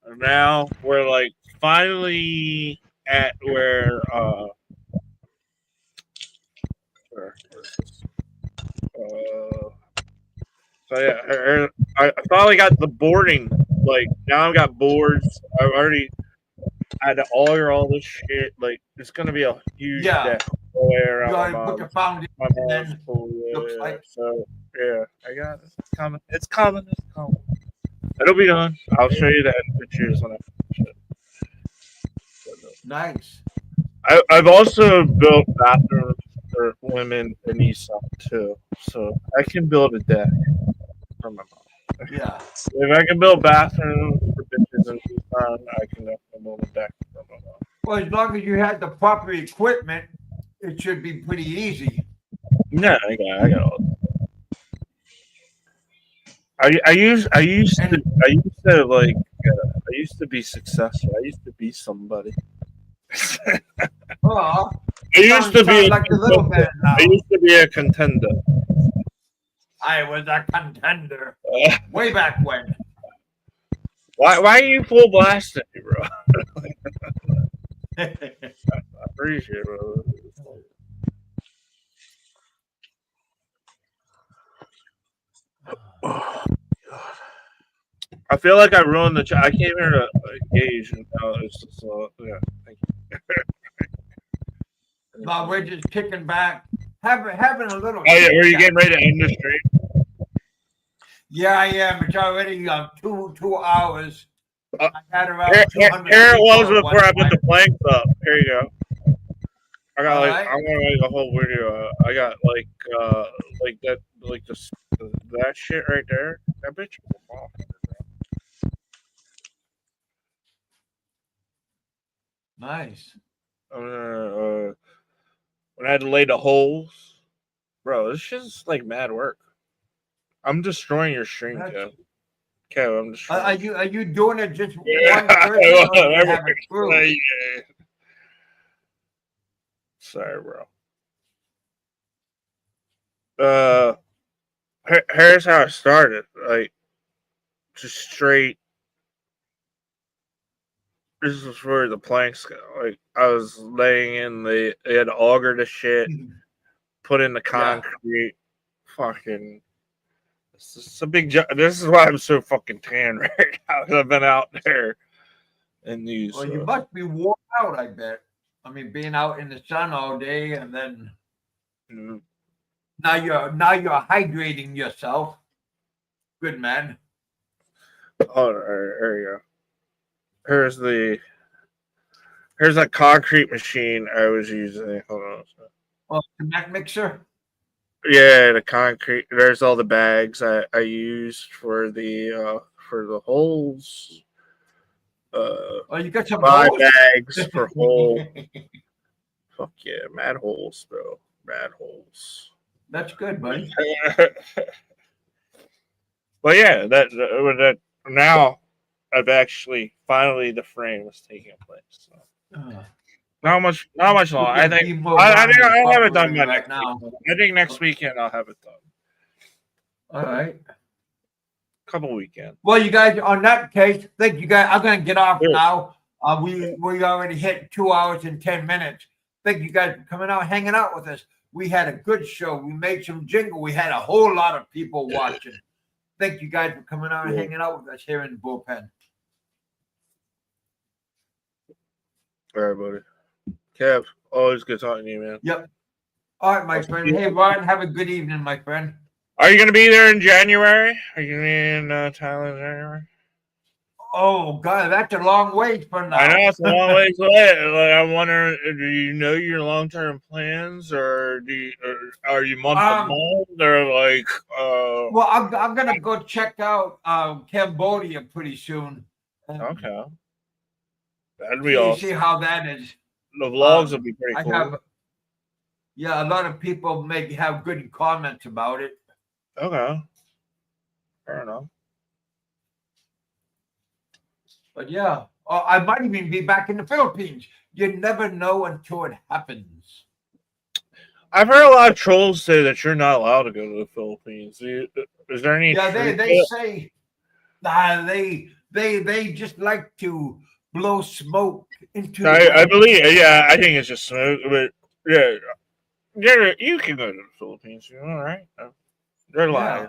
And now we're like finally at where so yeah, I finally got the boarding. Like now I've got boards. I've already had to auger all this shit. Like it's gonna be a huge deck all the way around. You already put the foundation. My mom's pool, Looks like. So yeah, I got it. It's coming. It's coming. It's coming. It'll be done. I'll show you the pictures when I finish it. Nice. I've also built bathrooms for women in Eastside too, so I can build a deck for my mom. Yeah. If I can build bathrooms for bitches in Eastside, I can definitely build a deck for my mom. Well, as long as you had the proper equipment, it should be pretty easy. Yeah, I got all that. I used to be successful. I used to be somebody. Oh, I used to be like the little man now. I used to be a contender. I was a contender way back when. Why are you full blasting me, bro? I appreciate it, bro. I feel like I ruined the chat. I came here to engage, and now it's just yeah. Thank you. No, we're just kicking back, having a little. Oh yeah, were you getting ready to end the stream? Yeah, I am. It's already 2 hours. I had around Here 200 it was people at before I one put the time. planks up. Here you go. I got Alright. I'm gonna make a whole video. I got like that that shit right there. That bitch. Wow. Nice. When I had to lay the holes, bro, this shit's like mad work. I'm destroying your stream, Kev. Kev, I'm destroying. Are you doing it just Yeah. one person, or you have a crew? Yeah. Sorry, bro. Here's how it started. Like, just straight. This is where the planks go. Like, I was laying in they had augered the shit, put in the concrete, fucking. It's a big job. This is why I'm so fucking tan right now. 'Cause I've been out there in these. Well, you must be worn out, I bet. I mean, being out in the sun all day, and then now you're hydrating yourself. Good man. Oh, there you go. Here's that concrete machine I was using. Hold on. Oh, cement mixer. Yeah, the concrete. There's all the bags I used for the holes. Oh, you got some 5 holes? bags for hole. Fuck yeah, mad holes, bro. Mad holes. That's good, buddy. But yeah, that now I've actually finally the frame is taking place. So. Not much longer. I think I'll have it done by next week. I think next weekend I'll have it done. All right. Couple weekends. Well, you guys, on that case, thank you guys. I'm gonna get off now. We already hit 2 hours and 10 minutes. Thank you guys for coming out, hanging out with us. We had a good show. We made some jingle. We had a whole lot of people watching. thank you guys for coming out and Yeah. hanging out with us here in the bullpen. All right, buddy. Kev, always good talking to you, man. Yep. All right, my friend. Hey, Ron, have a good evening, my friend. Are you going to be there in January? Are you going to be in Thailand in January? Oh, God, that's a long way from now. I know it's a long ways away. Like, I'm wondering, do you know your long-term plans, or are you month to month, or like? Well, I'm gonna go check out Cambodia pretty soon. Okay, that'd be awesome. See how that is. The vlogs will be pretty I cool. have, yeah, a lot of people may have good comments about it. Okay, fair enough. But yeah, I might even be back in the Philippines. You never know until it happens. I've heard a lot of trolls say that you're not allowed to go to the Philippines. Is there any? Yeah, truth they to it? say they just like to blow smoke into. the I believe. Yeah, I think it's just smoke. But yeah, you can go to the Philippines. You're all right. They're liars.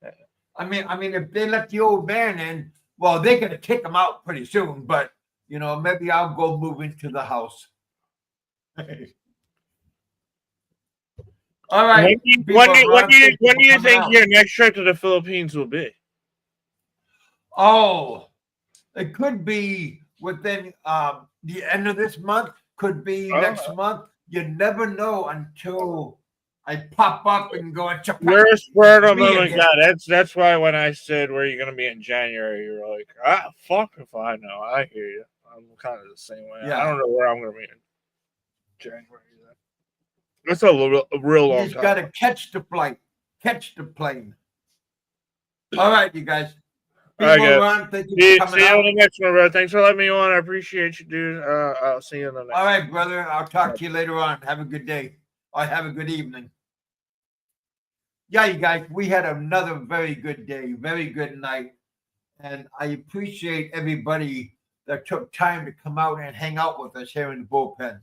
Yeah. I mean, if they let the old man in, well, they're gonna kick him out pretty soon. But you know, maybe I'll go move into the house. All right. When do you think your next trip to the Philippines will be? Oh, it could be within the end of this month. Could be next month. You never know until I pop up and go and check. You're a spur of the moment guy. That's why when I said where you're gonna be in January, you're like, fuck if I know. I hear you. I'm kind of the same way. Yeah. I don't know where I'm gonna be in January. That's a real long You just time. got to catch the flight, catch the plane. All right, you guys. All right, Ron, thank you see for coming you out. on the next one, bro. Thanks for letting me on. I appreciate you, dude. I'll see you on the next. All right, brother. I'll talk to you later on. Have a good day. Or have a good evening. Yeah, you guys, we had another very good day, very good night. And I appreciate everybody that took time to come out and hang out with us here in the bullpen.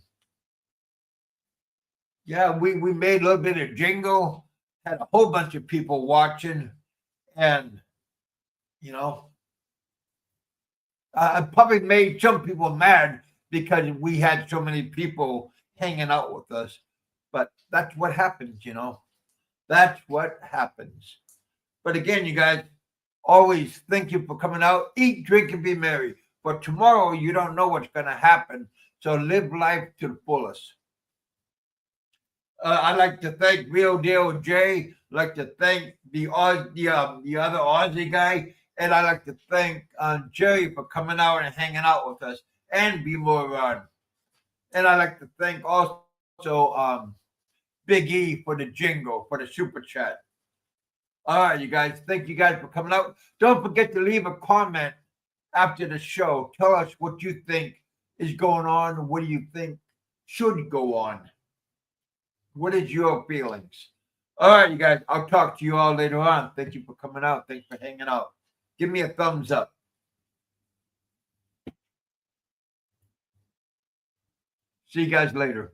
Yeah, we made a little bit of jingle, had a whole bunch of people watching, and you know, I probably made some people mad because we had so many people hanging out with us. But that's what happens, you know. That's what happens. But again, you guys, always thank you for coming out. Eat, drink, and be merry. But tomorrow, you don't know what's going to happen. So live life to the fullest. I'd like to thank Real Deal Jay. I'd like to thank the other Aussie guy. And I'd like to thank Jerry for coming out and hanging out with us. And Be More Run. And I'd like to thank also Big E for the jingle, for the super chat. All right, you guys. Thank you guys for coming out. Don't forget to leave a comment after the show. Tell us what you think is going on. What do you think should go on? What is your feelings? All right, you guys. I'll talk to you all later on. Thank you for coming out. Thanks for hanging out. Give me a thumbs up. See you guys later.